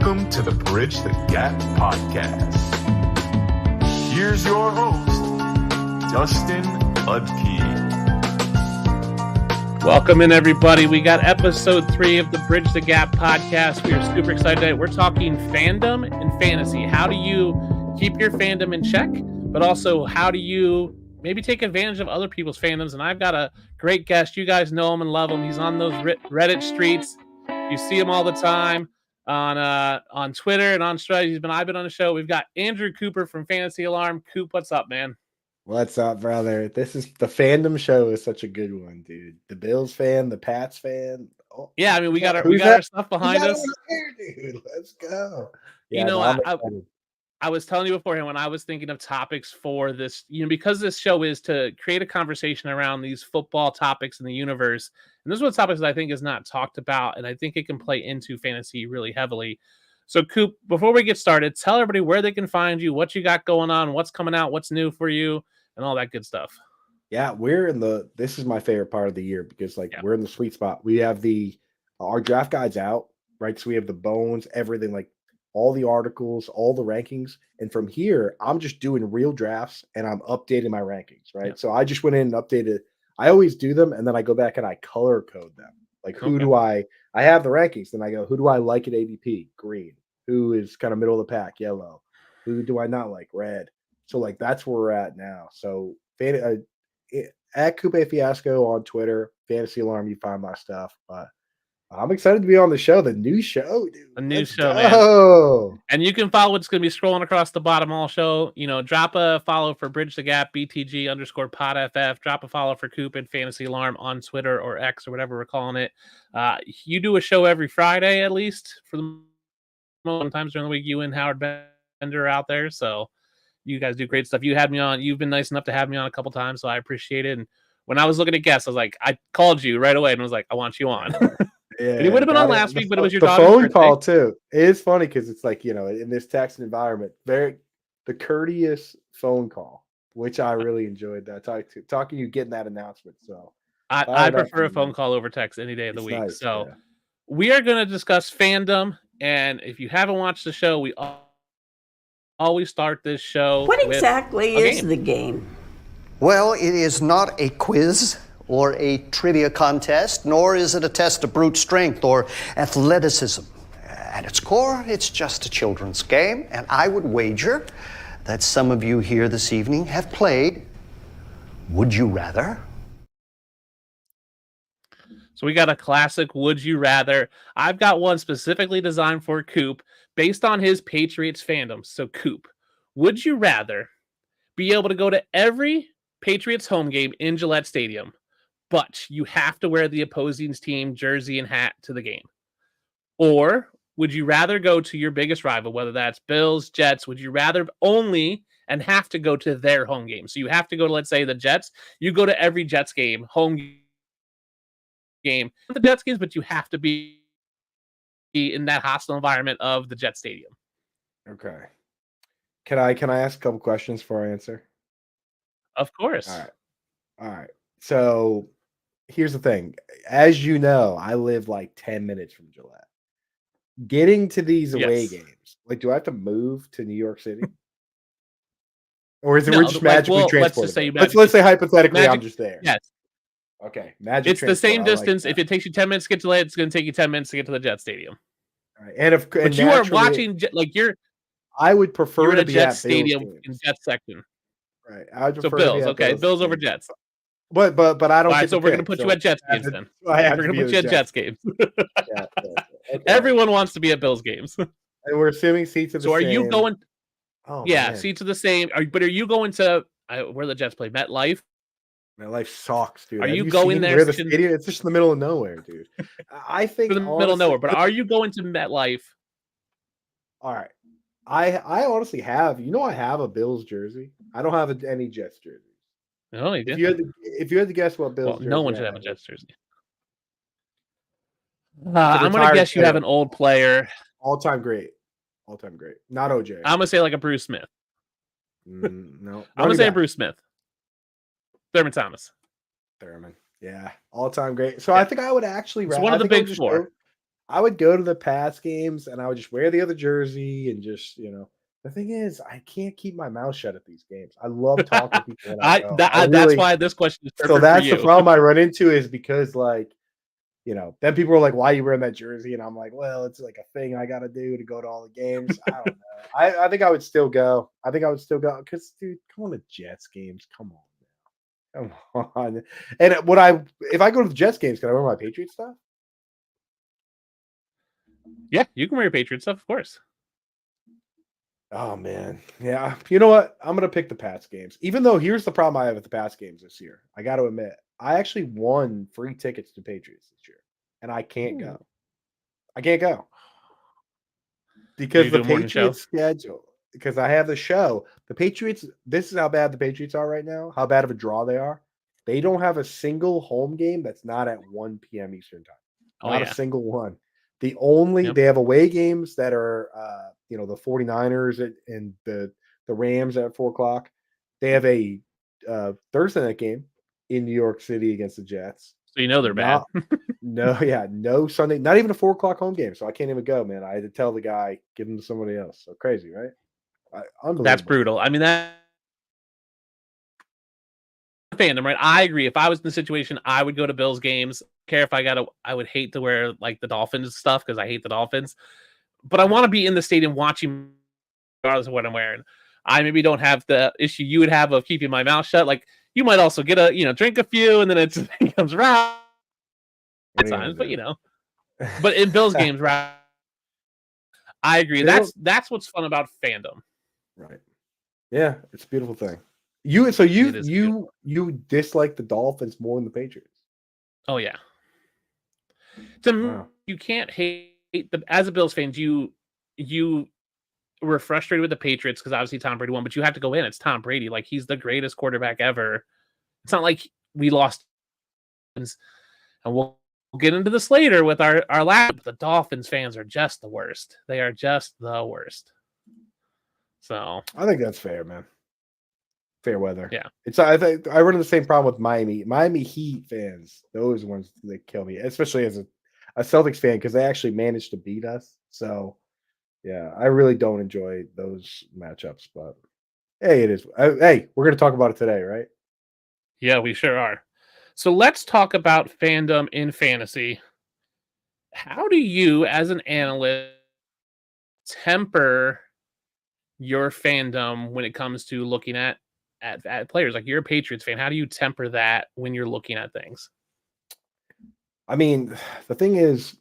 Welcome to the Bridge the Gap podcast. Here's your host, Dustin Udke. Welcome in, everybody. We got episode 3 of the Bridge the Gap podcast. We are super excited today. We're talking fandom and fantasy. How do you keep your fandom in check, but also how do you maybe take advantage of other people's fandoms? And I've got a great guest. You guys know him and love him. He's on those Reddit streets. You see him all the time on Twitter and on strategies. I've been on the show. We've got Andrew Cooper from Fantasy Alarm. Coop, what's up, man? What's up, brother? This is the fandom show is such a good one, dude. The Bills fan, the Pats fan. Oh, yeah, I mean, we got our stuff behind us. Here, dude. Let's go. Yeah, I was telling you beforehand when I was thinking of topics for this, because this show is to create a conversation around these football topics in the universe. And this is one of the topics that I think is not talked about, and I think it can play into fantasy really heavily. So, Coop, before we get started, tell everybody where they can find you, what you got going on, what's coming out, what's new for you, and all that good stuff. Yeah, this is my favorite part of the year because we're in the sweet spot. We have our draft guides out, right? So we have the bones, everything, like all the articles, all the rankings. And from here, I'm just doing real drafts and I'm updating my rankings, right? Yeah. So I just went in and updated. I always do them and then I go back and I color code them. Like do I have the rankings, then I go, who do I like at ADP? Green. Who is kind of middle of the pack? Yellow. Who do I not like? Red. So that's where we're at now. So at Coupe Fiasco on Twitter, Fantasy Alarm, you find my stuff. But I'm excited to be on the show. The new show, dude. A new show, man. And you can follow what's going to be scrolling across the bottom all show. Drop a follow for Bridge the Gap, BTG_PodFF. Drop a follow for Coop and Fantasy Alarm on Twitter or X or whatever we're calling it. You do a show every Friday, at least, for the sometimes during the week. You and Howard Bender are out there. So you guys do great stuff. You had me on. You've been nice enough to have me on a couple times, so I appreciate it. And when I was looking at guests, I called you right away and was like, I want you on. Yeah, and he would have been on last week, but it was your phone birthday. Call too. It is funny because it's in this text environment, the courteous phone call, which I really enjoyed. That talking you getting that announcement. So I prefer a phone call over text any day of the week. Nice, so we are going to discuss fandom, and if you haven't watched the show, we always start this show. What exactly is the game? Well, it is not a quiz or a trivia contest, nor is it a test of brute strength or athleticism. At its core, it's just a children's game, and I would wager that some of you here this evening have played Would You Rather? So we got a classic Would You Rather. I've got one specifically designed for Coop based on his Patriots fandom. So Coop, would you rather be able to go to every Patriots home game in Gillette Stadium, but you have to wear the opposing team jersey and hat to the game? Or would you rather go to your biggest rival, whether that's Bills, Jets? Would you rather only and have to go to their home game? So you have to go to, let's say, the Jets. You go to every Jets game, home game, the Jets games, but you have to be in that hostile environment of the Jet Stadium. Okay. Can I ask a couple questions before I answer? Of course. All right. So here's the thing. As you know, I live 10 minutes from Gillette. Getting to these away games, do I have to move to New York City? Or is it we're just magically transported? Let's say hypothetically I'm just there. Yes. Okay. It's the same distance. If it takes you 10 minutes to get to Gillette, it's going to take you 10 minutes to get to the Jet Stadium. All right. But you are watching, I would prefer to be Jet at Stadium Bills in Jet section. Right. I would prefer Bills. Okay. Bills over Jets. But I don't. All right, so we're going to put you at Jets games then. We're going to put you at Jets games. Okay. Everyone wants to be at Bills games. And we're assuming seats are the same. So are you going? Oh, yeah, man. Seats are the same. But are you going to where the Jets play? MetLife? MetLife sucks, dude. Are you going there? The stadium? It's just in the middle of nowhere, dude. I think in the middle of nowhere. But are you going to MetLife? All right. I honestly have. I have a Bills jersey. I don't have any Jets jersey. No, you did. If you had to guess what Bills jersey, no one should have a Jets jersey. I'm going to guess you have an old player. All-time great. Not OJ. I'm going to say a Bruce Smith. No. I'm going to say a Bruce Smith. Thurman Thomas. Yeah. All-time great. So I think I would actually it's one of the big four. I would go to the Pats games and I would just wear the other jersey and just, the thing is, I can't keep my mouth shut at these games. I love talking to people when I go. That's why this question is So perfect for that's the you. problem I run into is because like, then people are like, "Why are you wearing that jersey?" And I'm like, "Well, it's like a thing I got to do to go to all the games." I don't know. I think I would still go. I think I would still go because, dude, come on to Jets games. Come on, come on. And if I go to the Jets games, can I wear my Patriots stuff? Yeah, you can wear your Patriot stuff, of course. Oh man, yeah. You know what? I'm gonna pick the Pats games. Even though here's the problem I have with the Pats games this year. I got to admit, I actually won free tickets to Patriots this year, and I can't go. I can't go because the do a morning show? Patriots schedule. Because I have the show. The Patriots. This is how bad the Patriots are right now. How bad of a draw they are. They don't have a single home game that's not at 1 p.m. Eastern time. Oh, Not yeah. a single one. They have away games that are the 49ers and the Rams at 4:00. They have a Thursday night game in New York City against the Jets. So they're bad. No Sunday, not even a 4:00 home game. So I can't even go, man. I had to tell the guy, give him to somebody else. So crazy, right? Unbelievable. That's brutal. I mean, that fandom, right? I agree. If I was in the situation, I would go to Bills games. Care if I would hate to wear like the Dolphins stuff because I hate the Dolphins, but I want to be in the stadium watching regardless of what I'm wearing. I maybe don't have the issue you would have of keeping my mouth shut. Like you might also get drink a few and then it comes around at times, but but in Bills games, right? I agree. That's what's fun about fandom. Right. Yeah, it's a beautiful thing. You dislike the Dolphins more than the Patriots. Oh yeah. You can't hate them as a Bills fan. You were frustrated with the Patriots because obviously Tom Brady won, but you have to go in. It's Tom Brady. Like he's the greatest quarterback ever. It's not like we lost, and we'll get into this later with our lap. The Dolphins fans are just the worst. They are just the worst. So I think that's fair, man. Fair weather. Yeah. I think I run into the same problem with Miami Heat fans. Those ones that kill me, especially as a Celtics fan because they actually managed to beat us. So yeah, I really don't enjoy those matchups. But hey, it is. Hey, we're gonna talk about it today, right? Yeah, we sure are. So let's talk about fandom in fantasy. How do you, as an analyst, temper your fandom when it comes to looking at players? Like you're a Patriots fan. How do you temper that when you're looking at things? I mean, the thing is,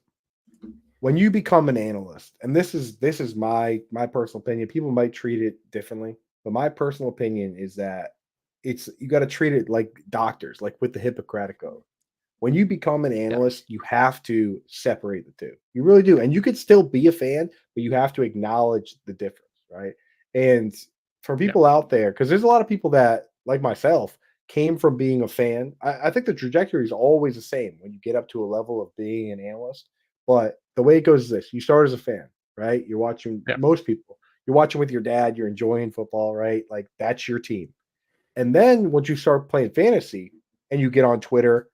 when you become an analyst, and this is my personal opinion, people might treat it differently, but my personal opinion is that you got to treat it like doctors, like with the Hippocratic Oath. When you become an analyst, you have to separate the two. You really do. And you could still be a fan, but you have to acknowledge the difference, right? And for people out there, because there's a lot of people that, like myself, came from being a fan. I think the trajectory is always the same when you get up to a level of being an analyst. But the way it goes is this: you start as a fan, right? You're watching most people. You're watching with your dad. You're enjoying football, right? Like that's your team. And then once you start playing fantasy and you get on Twitter,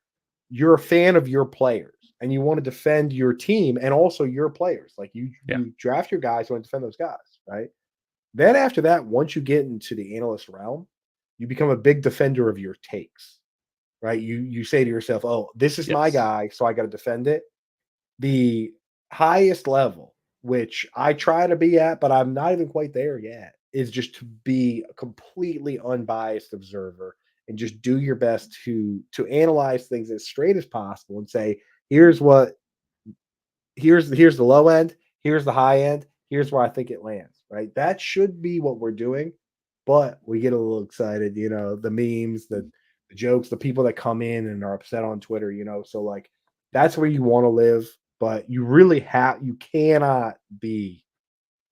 you're a fan of your players and you want to defend your team and also your players. Like you draft your guys, you want to defend those guys, right? Then after that, once you get into the analyst realm, you become a big defender of your takes, right? You say to yourself, "Oh, this is my guy, so I got to defend it." The highest level, which I try to be at, but I'm not even quite there yet, is just to be a completely unbiased observer and just do your best to analyze things as straight as possible and say, here's the low end, here's the high end, here's where I think it lands, right? That should be what we're doing, but we get a little excited, the memes, the jokes, the people that come in and are upset on Twitter, so like that's where you want to live, but you cannot be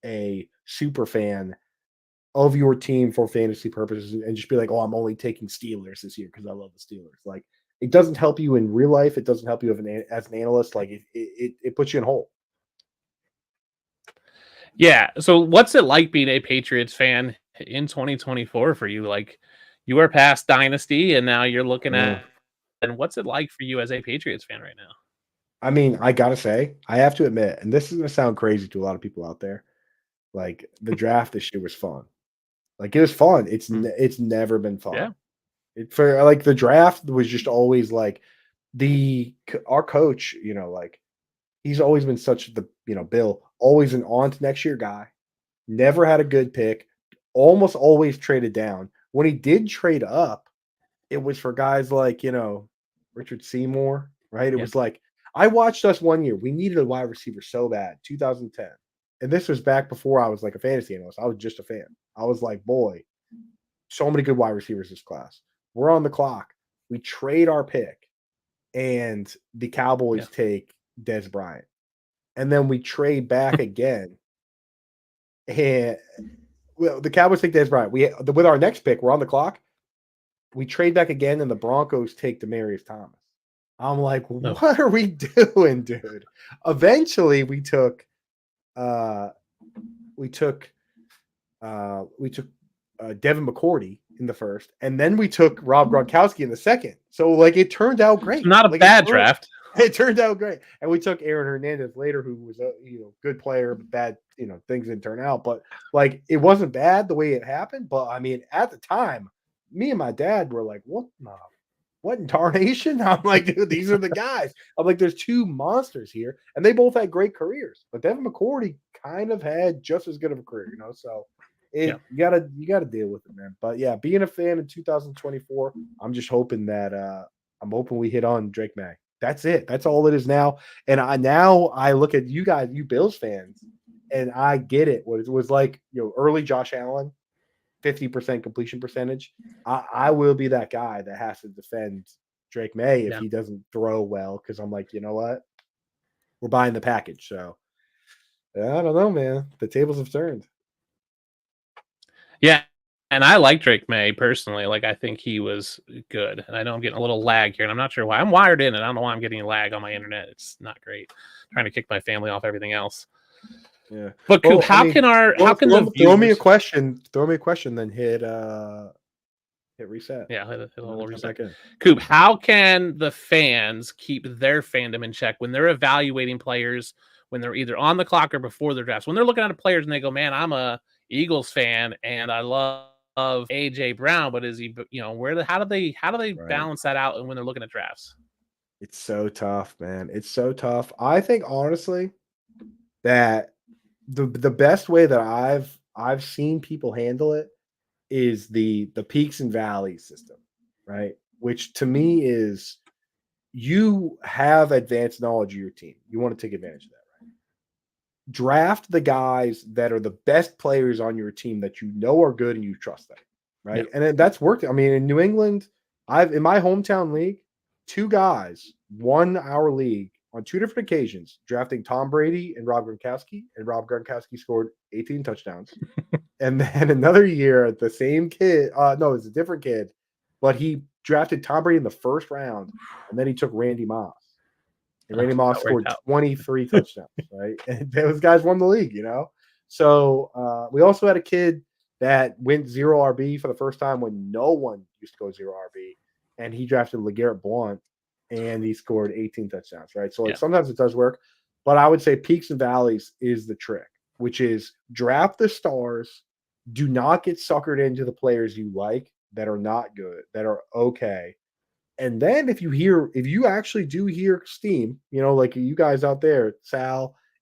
a super fan of your team for fantasy purposes and just be like, oh, I'm only taking Steelers this year because I love the Steelers. Like it doesn't help you in real life. It doesn't help you as an analyst. Like it puts you in a hole. Yeah. So what's it like being a Patriots fan in 2024 for you? Like you are past dynasty and now you're looking at, and what's it like for you as a Patriots fan right now? I mean, I gotta say, I have to admit, and this is gonna sound crazy to a lot of people out there. Like the draft this year was fun. Like it was fun. It's never been fun. Yeah. For like the draft was just always like our coach, like he's always been such Bill, always an on to next year guy. Never had a good pick. Almost always traded down. When he did trade up, it was for guys like, Richard Seymour, right? It Yeah. was like I watched us one year. We needed a wide receiver so bad, 2010. And this was back before I was like a fantasy analyst. I was just a fan. I was like, boy, so many good wide receivers this class. We're on the clock. We trade our pick, and the Cowboys take Des Bryant. And then we trade back again. And well, the Cowboys take Des Bryant. With our next pick, we're on the clock. We trade back again, and the Broncos take Demaryius Thomas. I'm like, what are we doing, dude? Eventually, we took Devin McCourty in the first, and then we took Rob Gronkowski in the second. So, like, it turned out great. Not a like, bad draft. It turned out great, and we took Aaron Hernandez later, who was a good player, but bad things didn't turn out. But like, it wasn't bad the way it happened. But I mean, at the time, me and my dad were like, what in tarnation? I'm like, dude, these are the guys. I'm like, there's two monsters here, and they both had great careers. But Devin McCourty kind of had just as good of a career, So you gotta deal with it, man. But yeah, being a fan in 2024, I'm just hoping that I'm hoping we hit on Drake May. That's it. That's all it is now. And I look at you guys, you Bills fans, and I get it. What it was like, early Josh Allen, 50% completion percentage. I will be that guy that has to defend Drake May if he doesn't throw well, because I'm like, you know what? We're buying the package. So I don't know, man. The tables have turned. Yeah. And I like Drake May personally. Like, I think he was good. And I know I'm getting a little lag here, and I'm not sure why. I'm wired in, and I don't know why I'm getting a lag on my internet. It's not great. I'm trying to kick my family off everything else. Yeah. But Coop, how can the viewers... throw me a question? Throw me a question, then hit reset. Yeah, hit a little reset. Coop, how can the fans keep their fandom in check when they're evaluating players, when they're either on the clock or before their drafts? When they're looking at players and they go, man, I'm a Eagles fan and I love AJ Brown, but is he, how do they balance that out? And when they're looking at drafts, it's so tough, man. It's so tough. I think honestly that the best way that I've seen people handle it is the peaks and valleys system, right? Which to me is, you have advanced knowledge of your team. You want to take advantage of that. Draft the guys that are the best players on your team that you know are good and you trust them, right? Yep. And that's worked. I mean, in New England, in my hometown league, two guys won our league on two different occasions, drafting Tom Brady and Rob Gronkowski, and Rob Gronkowski scored 18 touchdowns. And then another year, the same kid, no, it's a different kid, but he drafted Tom Brady in the first round, and then he took Randy Moss. And Randy Moss scored 23 touchdowns, right? And those guys won the league, So we also had a kid that went 0 RB for the first time when no one used to go 0 RB. And he drafted LeGarrette Blount, and he scored 18 touchdowns, right? So sometimes it does work. But I would say peaks and valleys is the trick, which is draft the stars. Do not get suckered into the players you like that are not good, that are okay. And then if you actually do hear steam, like you guys out there,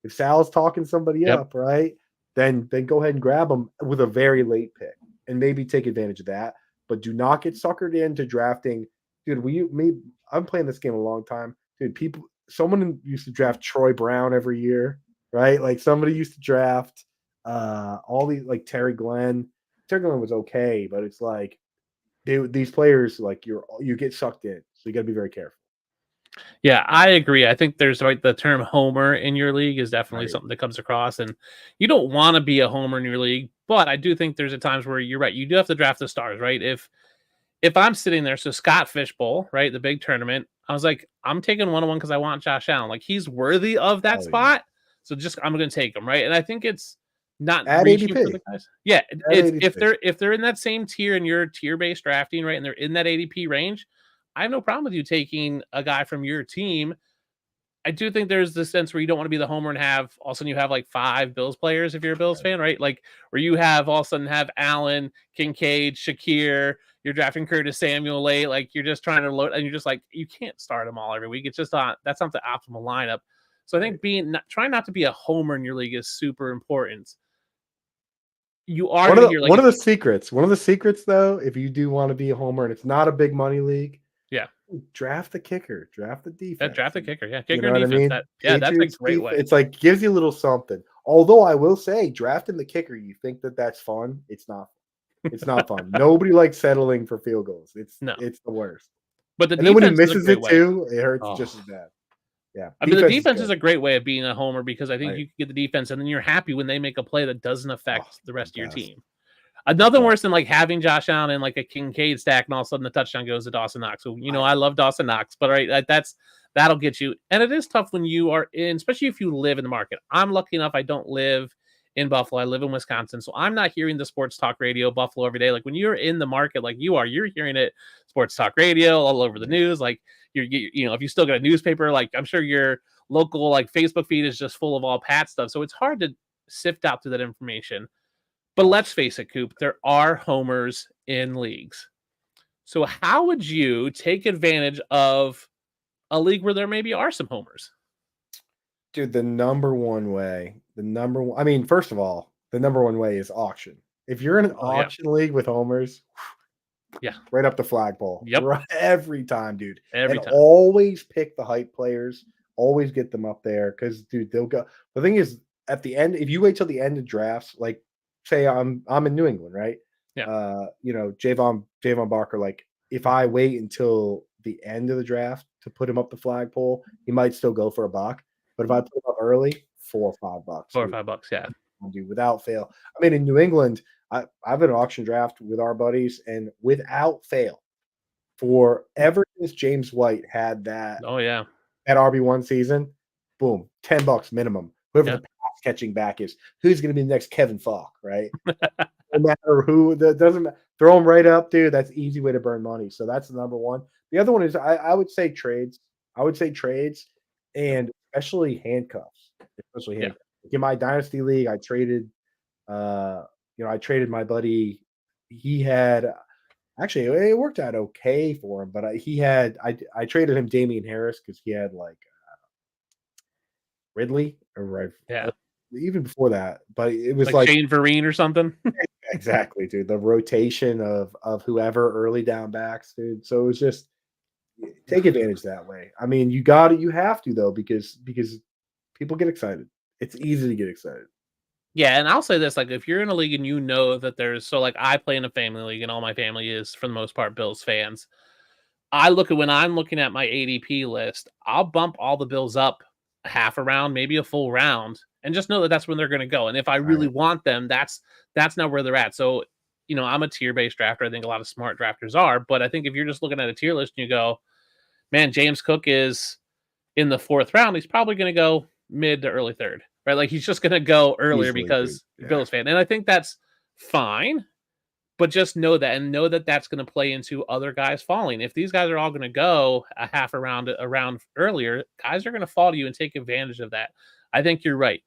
if Sal's talking somebody up, right, then go ahead and grab them with a very late pick and maybe take advantage of that. But do not get suckered into drafting. Dude, I'm playing this game a long time. Dude, someone used to draft Troy Brown every year, right? Like somebody used to draft all these, like Terry Glenn. Terry Glenn was okay, but it's like, these players, like you get sucked in, so you got to be very careful. Yeah, I agree. I think there's the term homer in your league is definitely something that comes across, and you don't want to be a homer in your league, but I do think there's times where you're right. You do have to draft the stars, right? If I'm sitting there, so Scott Fishbowl, right, the big tournament, I was like, I'm taking 1-on-1 because I want Josh Allen. Like, he's worthy of that spot, so I'm going to take him, right? And I think it's not at reaching ADP. for the guys. Yeah, if they're in that same tier in your tier-based drafting, right, and they're in that ADP range, I have no problem with you taking a guy from your team I do think there's this sense where you don't want to be the homer and have all of a sudden you have like 5 Bills players if you're a Bills fan, right? Like where you have all of a sudden have Allen, Kincaid, Shakir, you're drafting Curtis Samuel late, like you're just trying to load and you're just like you can't start them all every week. It's just not that's not the optimal lineup. So I think trying not to be a homer in your league is super important. You are One going of to the, hear one of the secrets, though, if you do want to be a homer and it's not a big money league, yeah, draft the kicker, draft the defense. draft the kicker, yeah, You kicker know and what I defense. mean? That's a Patriots great way. It's like gives you a little something. Although I will say, drafting the kicker, you think that's fun. It's not. It's not fun. Nobody likes settling for field goals. It's the worst. But the And then when he defense is a misses great it way. too, it hurts just as bad. Yeah. I mean, the defense is a great way of being a homer because I think Right. you can get the defense and then you're happy when they make a play that doesn't affect the rest of your best. team. Nothing worse than like having Josh Allen in like a Kincaid stack and all of a sudden the touchdown goes to Dawson Knox. So, I love Dawson Knox, but that'll get you. And it is tough when you are in, especially if you live in the market. I'm lucky enough I don't live in Buffalo. I live in Wisconsin. So I'm not hearing the sports talk radio Buffalo every day. Like when you're in the market like you are, you're hearing it sports talk radio all over the news. Like if you still got a newspaper, like I'm sure your local like Facebook feed is just full of all Pat stuff. So it's hard to sift out through that information. But let's face it, Coop, there are homers in leagues. So how would you take advantage of a league where there maybe are some homers? Dude, the number one way, first of all, the number one way is auction. If you're in an auction league with homers, right up the flagpole. Yep. Right, every time, dude. Every time. Always pick the hype players. Always get them up there because, dude, they'll go. The thing is, at the end, if you wait till the end of drafts, like say I'm in New England, right? Yeah. Javon Barker, like if I wait until the end of the draft to put him up the flagpole, he might still go for $1. But if I put him up early, $4 or $5. $4 or $5, yeah. Dude, without fail. I mean, in New England, I've been an auction draft with our buddies, and without fail, ever since James White had that that RB1 season, boom, $10 minimum. Whoever the pass catching back is, who's going to be the next Kevin Falk, right? No matter who, that doesn't matter. Throw them right up, dude. That's an easy way to burn money. So that's the number one. The other one is I would say trades. And especially handcuffs. Like in my dynasty league, I traded my buddy. He had actually it worked out okay for him, but I traded him Damian Harris because he had like Ridley or even before that, but it was like Shane Vereen or something. Exactly, dude. The rotation of whoever early down backs, dude. So it was just take advantage that way. I mean, you have to though, because people get excited. It's easy to get excited. Yeah, and I'll say this, like if you're in a league and you know that I play in a family league and all my family is for the most part Bills fans. When I'm looking at my ADP list, I'll bump all the Bills up half a round, maybe a full round, and just know that that's when they're going to go. And if I really want them, that's not where they're at. So, I'm a tier-based drafter. I think a lot of smart drafters are, but I think if you're just looking at a tier list and you go, man, James Cook is in the 4th round, he's probably going to go mid to early 3rd, right? Like he's just going to go earlier because Bills fan. And I think that's fine, but just know that that's going to play into other guys falling. If these guys are all going to go a half a round earlier, guys are going to fall to you and take advantage of that. I think you're right.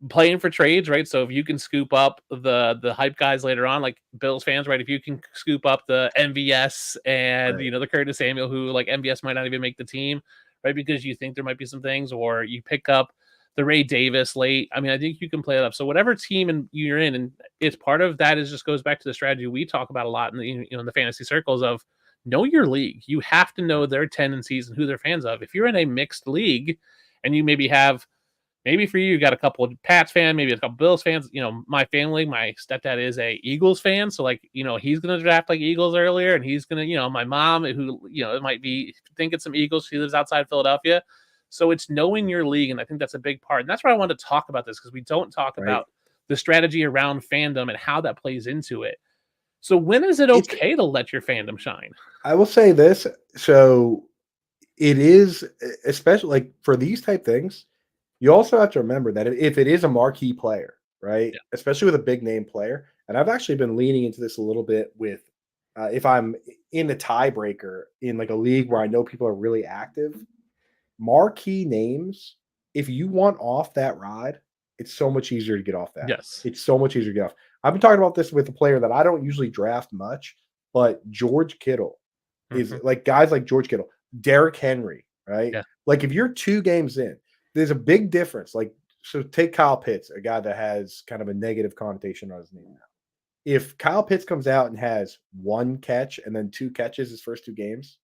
Playing for trades, right? So if you can scoop up the hype guys later on, like Bills fans, right? If you can scoop up the MVS and the Curtis Samuel, who like MVS might not even make the team, right? Because you think there might be some things, or you pick up the Ray Davis late. I mean, I think you can play it up. So whatever team you're in, and it's part of that just goes back to the strategy we talk about a lot in the in the fantasy circles of know your league. You have to know their tendencies and who they're fans of. If you're in a mixed league and you maybe for you got a couple of Pats fans, maybe a couple Bills fans. My family, my stepdad is a Eagles fan. So like, he's going to draft like Eagles earlier, and he's going to, my mom who, it might be thinking some Eagles. She lives outside Philadelphia. So it's knowing your league. And I think that's a big part. And that's why I wanted to talk about this, because we don't talk about the strategy around fandom and how that plays into it. So when is it okay to let your fandom shine? I will say this. So it is, especially like for these type things, you also have to remember that if it is a marquee player, right, especially with a big name player, and I've actually been leaning into this a little bit with if I'm in the tiebreaker in like a league where I know people are really active, marquee names, if you want off that ride, it's so much easier to get off that. Yes. It's so much easier to get off. I've been talking about this with a player that I don't usually draft much, but George Kittle is like guys like George Kittle, Derrick Henry, right? Yeah. Like if you're 2 games in, there's a big difference. Like, so take Kyle Pitts, a guy that has kind of a negative connotation on his name now. If Kyle Pitts comes out and has 1 catch and then 2 catches his first 2 games,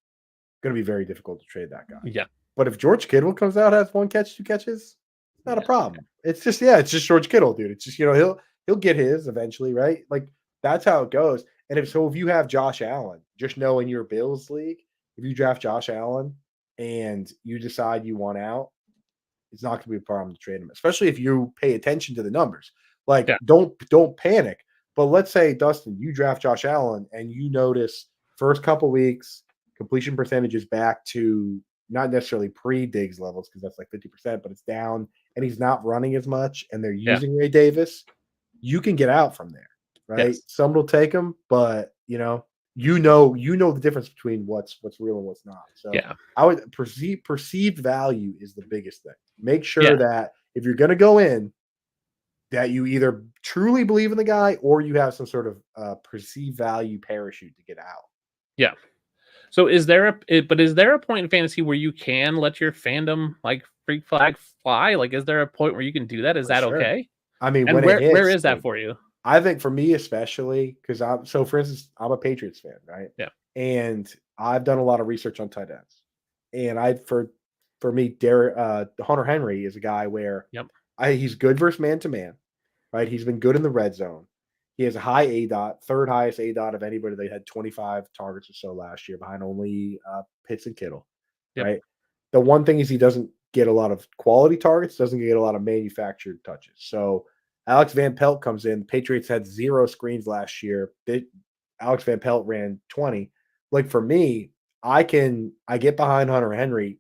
going to be very difficult to trade that guy. Yeah. But if George Kittle comes out, has 1 catch, 2 catches, it's not a problem. It's just, it's just George Kittle, dude. It's just, he'll get his eventually, right? Like that's how it goes. And if you have Josh Allen, just know in your Bills league, if you draft Josh Allen and you decide you want out, it's not going to be a problem to trade him, especially if you pay attention to the numbers. Like, don't panic. But let's say, Dustin, you draft Josh Allen and you notice first couple weeks completion percentage is back to not necessarily pre-Diggs levels because that's like 50%, but it's down and he's not running as much and they're using Ray Davis. You can get out from there, right? Yes. Some will take him, but you know the difference between what's real and what's not. So I would perceived value is the biggest thing. Make sure that if you're going to go in, that you either truly believe in the guy or you have some sort of perceived value parachute to get out. Yeah. So is there a point in fantasy where you can let your fandom like freak flag fly? Like, is there a point where you can do that? Is that okay? I mean, and where is that for you? I think for me, especially because for instance, I'm a Patriots fan, right? Yeah. And I've done a lot of research on tight ends. And for me, Hunter Henry is a guy where he's good versus man-to-man, right? He's been good in the red zone. He has a high ADOT, third highest ADOT of anybody. They had 25 targets or so last year behind only Pitts and Kittle, right? The one thing is he doesn't get a lot of quality targets, doesn't get a lot of manufactured touches. So Alex Van Pelt comes in. Patriots had 0 screens last year. Alex Van Pelt ran 20. Like for me, I get behind Hunter Henry,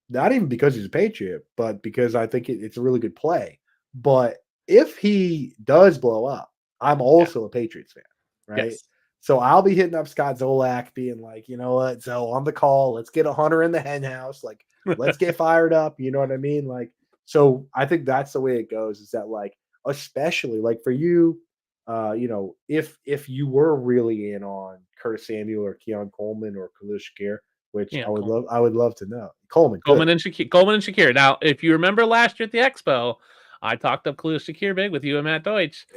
not even because he's a Patriot, but because I think it's a really good play. But if he does blow up, I'm also a Patriots fan, right? Yes. So I'll be hitting up Scott Zolak, being like, you know what? So on the call, let's get a Hunter in the hen house. Like, let's get fired up. You know what I mean? Like, so I think that's the way it goes. Is that like, especially like for you, if you were really in on Curtis Samuel or Keon Coleman or Khalil Shakir, which I would love to know. Coleman and Shakir. Now, if you remember last year at the Expo, I talked up Khalil Shakir big with you and Matt Deutsch.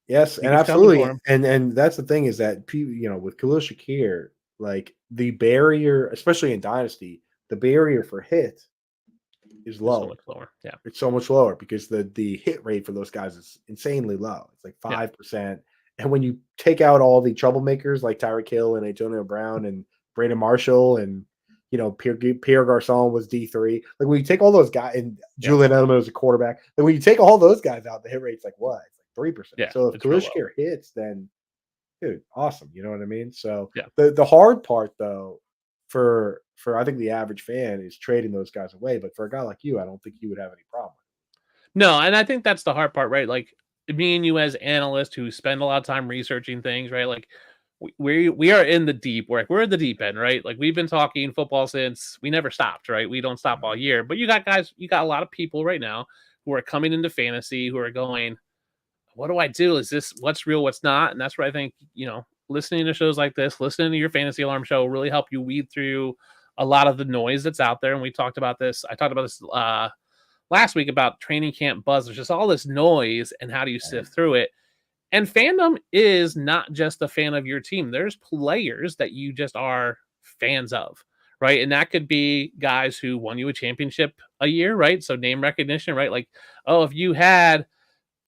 Yes, and absolutely. And that's the thing is that with Khalil Shakir, like the barrier, especially in Dynasty, the barrier for hit is low. So much lower. Yeah. It's so much lower because the hit rate for those guys is insanely low. It's like 5%. And when you take out all the troublemakers like Tyreek Hill and Antonio Brown and Brandon Marshall and Pierre Garçon was D3. Like when you take all those guys and Julian Edelman was a quarterback, then when you take all those guys out, the hit rate's like what? It's like 3%. Yeah, so if Khalil Shakir hits, then dude, awesome. You know what I mean? So the hard part though, for I think the average fan is trading those guys away. But for a guy like you, I don't think you would have any problem. No, and I think that's the hard part, right? Like me and you as analysts who spend a lot of time researching things, right? Like we are in the deep work. We're in the deep end, right? Like we've been talking football since we never stopped, right? We don't stop all year. But you got a lot of people right now who are coming into fantasy who are going, what do I do? Is this what's real, what's not? And that's where I think, listening to shows like this, listening to your Fantasy Alarm show will really help you weed through a lot of the noise that's out there. And we talked about this. I talked about this last week about training camp buzz. There's just all this noise and how do you sift through it? And fandom is not just a fan of your team. There's players that you just are fans of, right? And that could be guys who won you a championship a year, right? So name recognition, right? Like, oh, if you had,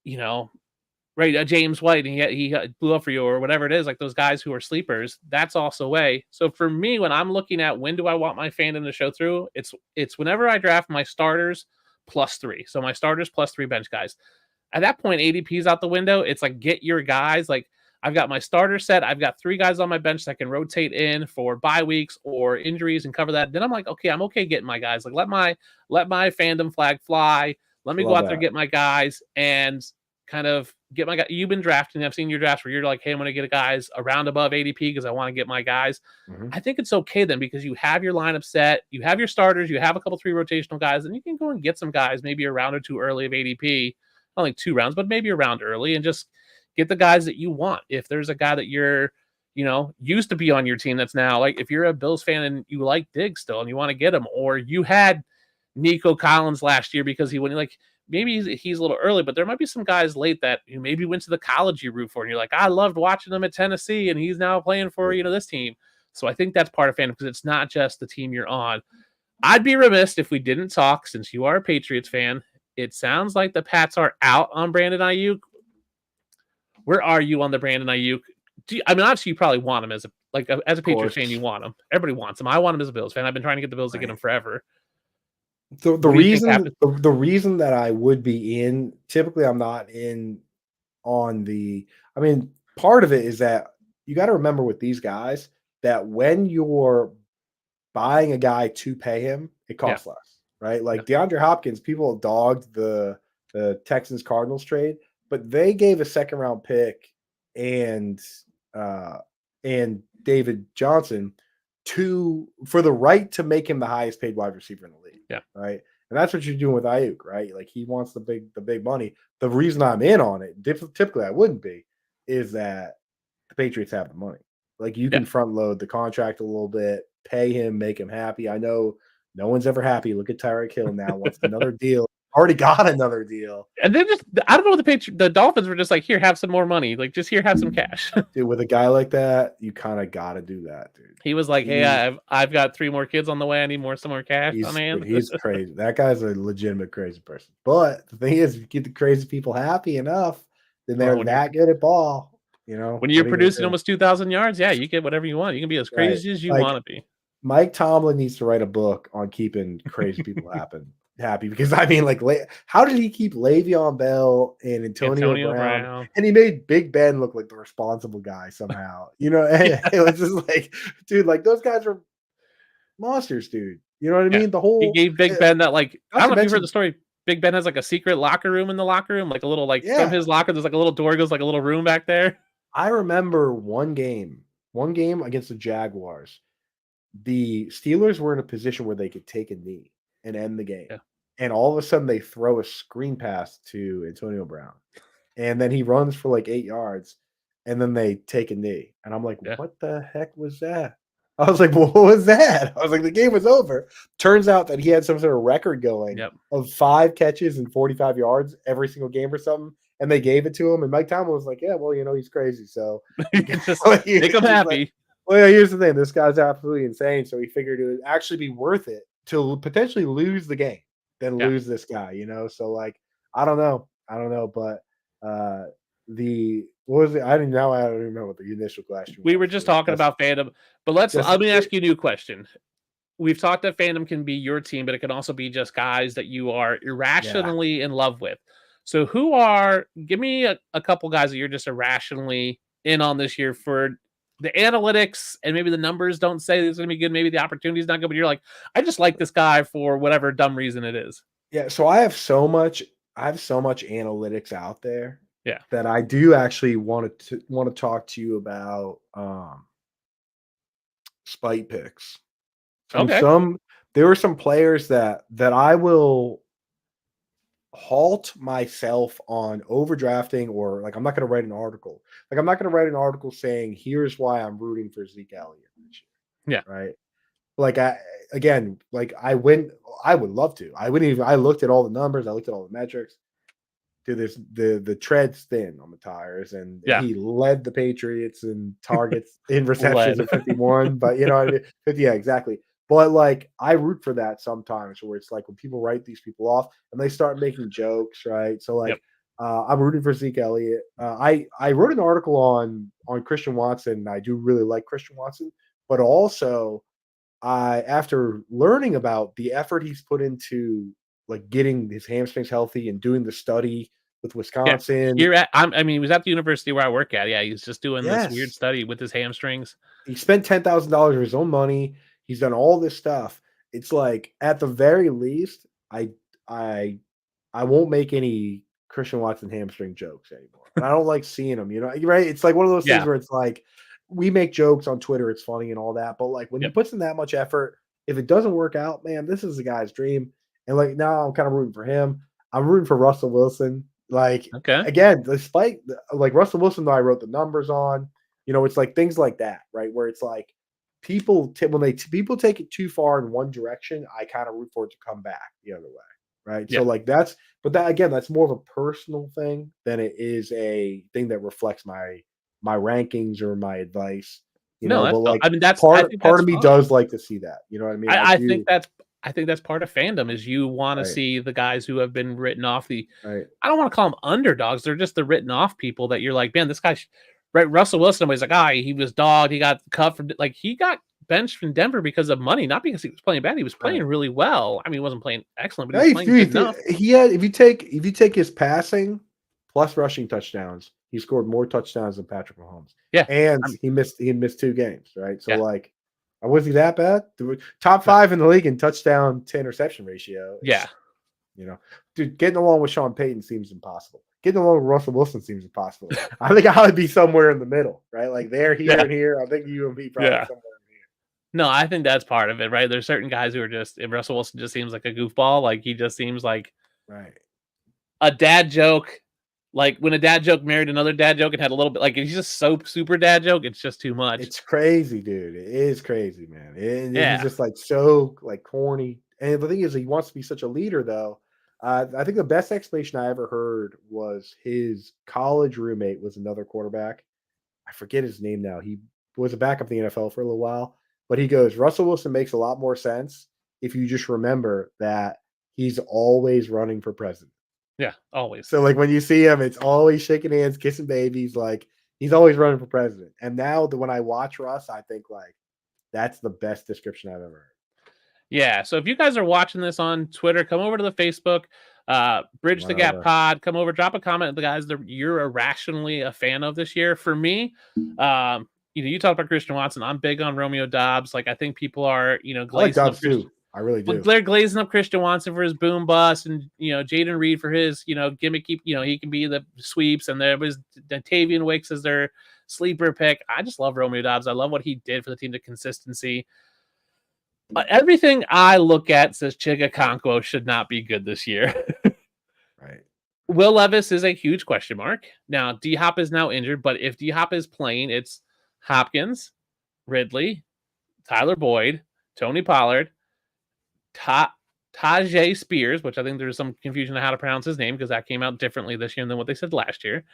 James White and he blew up for you or whatever it is, like those guys who are sleepers, that's also way. So for me, when I'm looking at when do I want my fandom to show through, it's whenever I draft my starters +3. So my starters +3 bench guys. At that point, ADP's out the window. It's like, get your guys. Like, I've got my starter set. I've got 3 guys on my bench that can rotate in for bye weeks or injuries and cover that. Then I'm like, okay, I'm okay getting my guys. Like, let my fandom flag fly. Let me go out there, get my guys, and kind of get my guy. You've been drafting. I've seen your drafts where you're like, hey, I'm going to get a guys around above ADP because I want to get my guys. Mhm. I think it's okay then because you have your lineup set, you have your starters, you have a couple 3 rotational guys, and you can go and get some guys maybe a round or 2 early of ADP, not like 2 rounds, but maybe a round early, and just get the guys that you want. If there's a guy that you're, used to be on your team that's now like, if you're a Bills fan and you like Diggs still and you want to get him, or you had Nico Collins last year because he went like. Maybe he's a little early, but there might be some guys late that you maybe went to the college you root for, and you're like, I loved watching him at Tennessee, and he's now playing for this team. So I think that's part of fandom because it's not just the team you're on. I'd be remiss if we didn't talk, since you are a Patriots fan. It sounds like the Pats are out on Brandon Ayuk. Where are you on the Brandon Ayuk? Obviously you probably want him as a Patriots fan. You want him. Everybody wants him. I want him as a Bills fan. I've been trying to get the Bills to get him forever. So the reason that I would be in, typically I'm not in on part of it is that you got to remember with these guys that when you're buying a guy to pay him, it costs less, right? Like DeAndre Hopkins, people dogged the Texans Cardinals trade, but they gave a 2nd round pick and David Johnson for the right to make him the highest paid wide receiver in the league. Yeah. Right. And that's what you're doing with Ayuk, right? Like he wants the big money. The reason I'm in on it, typically I wouldn't be, is that the Patriots have the money. Like you can front load the contract a little bit, pay him, make him happy. I know no one's ever happy. Look at Tyreek Hill now. Wants another deal. Already got another deal. And then I don't know what the Dolphins were just like, here, have some more money. Like, just here, have some cash. Dude, with a guy like that, you kind of got to do that, dude. He was like, hey, I've got 3 more kids on the way. I need some more cash on hand. He's crazy. That guy's a legitimate crazy person. But the thing is, if you get the crazy people happy enough, then they're that good at ball. When you're producing almost 2,000 yards, you get whatever you want. You can be as crazy as you want to be. Mike Tomlin needs to write a book on keeping crazy people happy because how did he keep Le'Veon Bell and Antonio Brown? And he made Big Ben look like the responsible guy somehow. It was just like, dude, like those guys are monsters, dude. You know what I mean? He gave Big Ben that I don't know if you've heard the story. Big Ben has like a secret locker room in the locker room, like a little from his locker. There's like a little door goes like a little room back there. I remember one game against the Jaguars. The Steelers were in a position where they could take a knee and end the game. Yeah. And all of a sudden they throw a screen pass to Antonio Brown. And then he runs for like 8 yards and then they take a knee. And I'm like, what the heck was that? I was like, well, what was that? I was like, the game was over. Turns out that he had some sort of record going of 5 catches and 45 yards every single game or something. And they gave it to him. And Mike Tomlin was like, yeah, well, he's crazy. So just make him happy. Like, well, here's the thing. This guy's absolutely insane. So he figured it would actually be worth it to potentially lose the game than lose this guy, So like, I don't know. But what was it? I don't remember what the initial question was. We were just talking about fandom, but let me ask you a new question. We've talked that fandom can be your team, but it can also be just guys that you are irrationally in love with. So give me a couple guys that you're just irrationally in on this year for the analytics, and maybe the numbers don't say it's going to be good. Maybe the opportunity is not good, but you're like, I just like this guy for whatever dumb reason it is. Yeah. So I have so much analytics out there. Yeah. That I do actually want to talk to you about spite picks. There were some players that I will halt myself on overdrafting, or like I'm not going to write an article. Like I'm not going to write an article saying here's why I'm rooting for Zeke Elliott this year. Yeah. Right. Like I would love to. I looked at all the numbers, I looked at all the metrics. Dude, the tread's thin on the tires, and he led the Patriots in targets in receptions at 51. But you know what I mean? 50, yeah, exactly. But like I root for that sometimes, where it's like when people write these people off and they start making jokes, right? So like I'm rooting for Zeke Elliott. I wrote an article on Christian Watson. I do really like Christian Watson, but also after learning about the effort he's put into like getting his hamstrings healthy and doing the study with Wisconsin. He was at the university where I work at. Yeah, he's just doing this weird study with his hamstrings. He spent $10,000 of his own money. He's done all this stuff. It's like at the very least, I won't make any Christian Watson hamstring jokes anymore. And I don't like seeing them, right? It's like one of those things where it's like we make jokes on Twitter, it's funny and all that, but like when he puts in that much effort, if it doesn't work out, man, this is the guy's dream. And like now I'm kind of rooting for him. I'm rooting for Russell Wilson. Like again, despite like Russell Wilson, though I wrote the numbers on, it's like things like that, right? Where it's like people people take it too far in one direction, I kind of root for it to come back the other way, right? So like that's more of a personal thing than it is a thing that reflects my rankings or my advice. But like I mean that's part of me does like to see that. You know what I mean? I think that's part of fandom is you want to see the guys who have been written off I don't want to call them underdogs. They're just the written off people that you're like, man, this guy, right? Russell Wilson was like, he was dogged. He got cut from like he got benched from Denver because of money, not because he was playing bad. He was playing really well. I mean, he wasn't playing excellent, but he was playing good enough. He had if you take his passing plus rushing touchdowns, he scored more touchdowns than Patrick Mahomes. Yeah, and he missed 2 games, right? So like. Was he that bad? Top 5 in the league in touchdown to interception ratio. Dude, getting along with Sean Payton seems impossible. Getting along with Russell Wilson seems impossible. I think I would be somewhere in the middle, right? Like there, here, and here. I think you and me probably somewhere in here. No, I think that's part of it, right? There's certain guys who are just Russell Wilson just seems like a goofball. Like he just seems like a dad joke. Like when a dad joke married another dad joke and had a little bit like he's just so super dad joke, it's just too much. It's crazy, dude. It is crazy, man. He's just like so like corny. And the thing is, he wants to be such a leader, though. I think the best explanation I ever heard was his college roommate was another quarterback. I forget his name now. He was a backup in the NFL for a little while, but he goes, Russell Wilson makes a lot more sense if you just remember that he's always running for president. Yeah, always. So like when you see him, it's always shaking hands, kissing babies. Like he's always running for president. And now when I watch Russ, I think like that's the best description I've ever heard. Yeah. So if you guys are watching this on Twitter, come over to the Facebook, Bridge the Gap Pod. Come over, drop a comment. The guys that you're irrationally a fan of this year. For me, you talk about Christian Watson. I'm big on Romeo Doubs. Like I think people are, glazing Doubs too. I really do. They're glazing up Christian Watson for his boom bust, and Jaden Reed for his gimmicky. He can be the sweeps, and there was Davian Wicks as their sleeper pick. I just love Romeo Doubs. I love what he did for the team, the consistency. Everything I look at says Chig Okonkwo should not be good this year. Right. Will Levis is a huge question mark. Now D-Hop is now injured, but if D-Hop is playing, it's Hopkins, Ridley, Tyler Boyd, Tony Pollard, Tajay Spears, which I think there's some confusion on how to pronounce his name because that came out differently this year than what they said last year.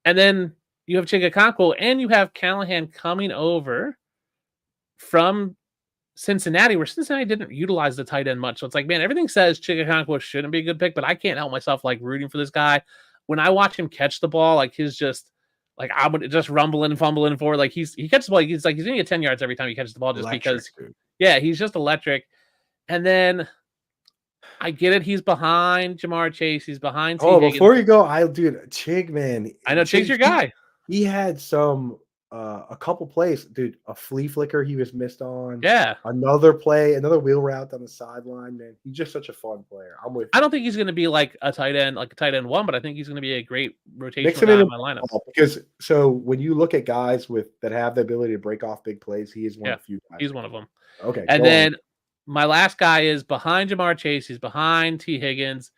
And then you have Chig Okonkwo and you have Callahan coming over from Cincinnati, where Cincinnati didn't utilize the tight end much. So it's like, man, everything says Chig Okonkwo shouldn't be a good pick, but I can't help myself like rooting for this guy. When I watch him catch the ball, like his just like I would just rumbling and fumbling forward. Like he catches the ball, he's gonna get 10 yards every time he catches the ball just because he's just electric. And then I get it. He's behind Jamar Chase. He's behind. Before you go, Chig, man. I know Chig's your guy. He had a couple plays, dude. A flea flicker he was missed on. Yeah. Another play, another wheel route on the sideline, man. He's just such a fun player. I'm with you. I don't think he's going to be like a tight end 1, but I think he's going to be a great rotation in my lineup. Because when you look at guys that have the ability to break off big plays, he is one of the few guys. He's one of them. Okay. And then my last guy is behind Jamar Chase. He's behind T. Higgins.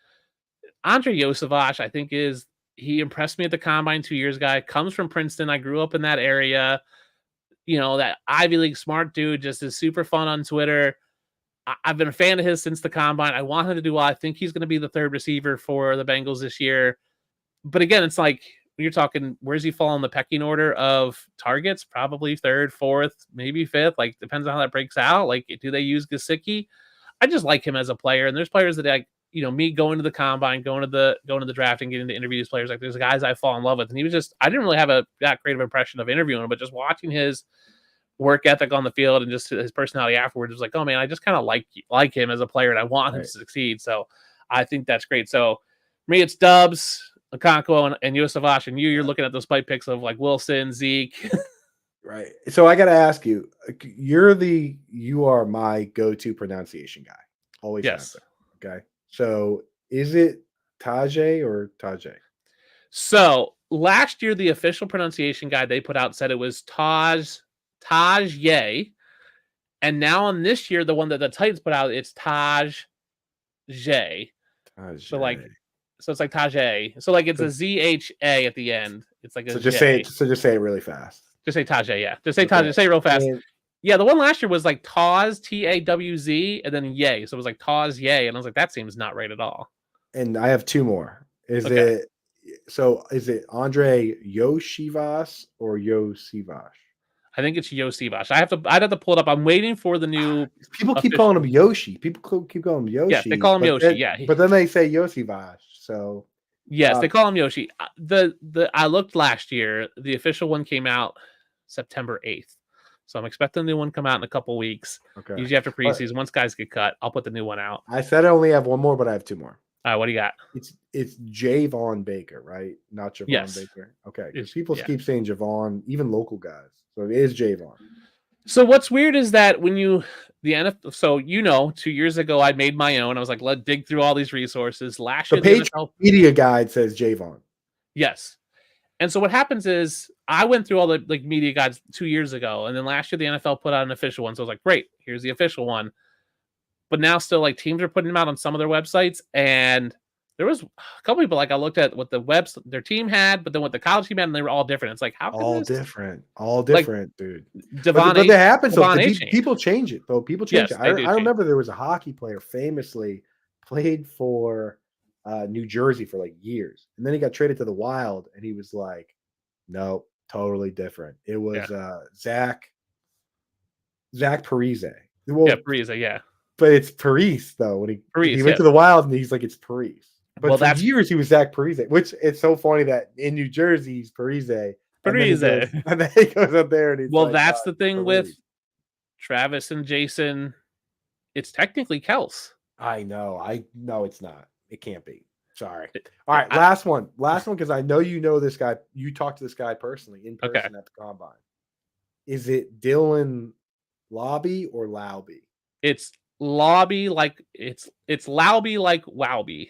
Andre Yosevach, I think, he impressed me at the combine 2 years ago. Comes from Princeton. I grew up in that area. That Ivy League smart dude, just is super fun on Twitter. I've been a fan of his since the combine. I want him to do well. I think he's going to be the third receiver for the Bengals this year. But again, it's like, when you're talking, where's he fall in the pecking order of targets? Probably third, fourth, maybe fifth. Like, depends on how that breaks out. Like, do they use Gesicki? I just like him as a player. And there's players that me going to the combine, going to the draft and getting to interview these players. Like, there's guys I fall in love with. And he was just, I didn't really have that great of impression of interviewing him, but just watching his work ethic on the field and just his personality afterwards was like, oh man, I just kind of like him as a player and I want him to succeed. So I think that's great. So for me, it's Dubs, Okonkwo, and Yosevach, and you're looking at those spike picks of like Wilson, Zeke. Right. So I got to ask you, you are my go-to pronunciation guy. Always. Yes. Okay. So is it Tajay or Tajay? So last year, the official pronunciation guide they put out said it was Taj Ye, and now on this year, the one that the Titans put out, it's Taj J. So like, so it's like Tajay. So like, it's a ZHA at the end. It's like a So just J. just say it really fast. Just say Tajay, yeah. Just say Tajay. Say it real fast. Yeah, the one last year was like Taz, Tawz, and then Yay. So it was like Taz Yay, and I was like, that seems not right at all. And I have two more. Is it Andre Yoshivas or Yosivash? I think it's Yosivash. I'd have to pull it up. I'm waiting for the new. People keep calling him Yoshi. People keep calling him Yoshi. Yes, they call him Yoshi. But then they say Yosivash. So yes, they call him Yoshi. I looked last year. The official one came out September 8th. So I'm expecting the new one to come out in a couple weeks. Okay. Usually after preseason, once guys get cut, I'll put the new one out. I said I only have one more, but I have two more. All right, what do you got? It's Javon Baker, right? Not Javon Baker. Okay, because people keep saying Javon, even local guys. So it is Javon. So what's weird is that when the NFL, so 2 years ago I made my own. I was like, let's dig through all these resources. Last year, the NFL media guide says Javon. Yes. And so what happens is I went through all the media guides 2 years ago, and then last year the NFL put out an official one. So I was like, great, here's the official one. But now still teams are putting them out on some of their websites, and there was a couple people I looked at what their team had, but then what the college team had, and they were all different. It's like how all different, dude. Devon but that happens though. Changed. People change it though. People change it. I remember there was a hockey player famously played for New Jersey for years, and then he got traded to the Wild, and he was like, "No, totally different." It was Zach Parise. Parise, yeah. But it's Parise though. When he went to the Wild, and he's like, "It's Parise." But for years he was Zach Parise, which it's so funny that in New Jersey he's Parise. And then he goes up there and he's that's the thing with Travis and Jason. It's technically Kels. I know. It's not. It can't be. Sorry. All right, last one, because I know this guy. You talked to this guy personally in person at the combine. Is it Dylan Lobby or Lauby? It's Lobby, it's Lauby like Wowby.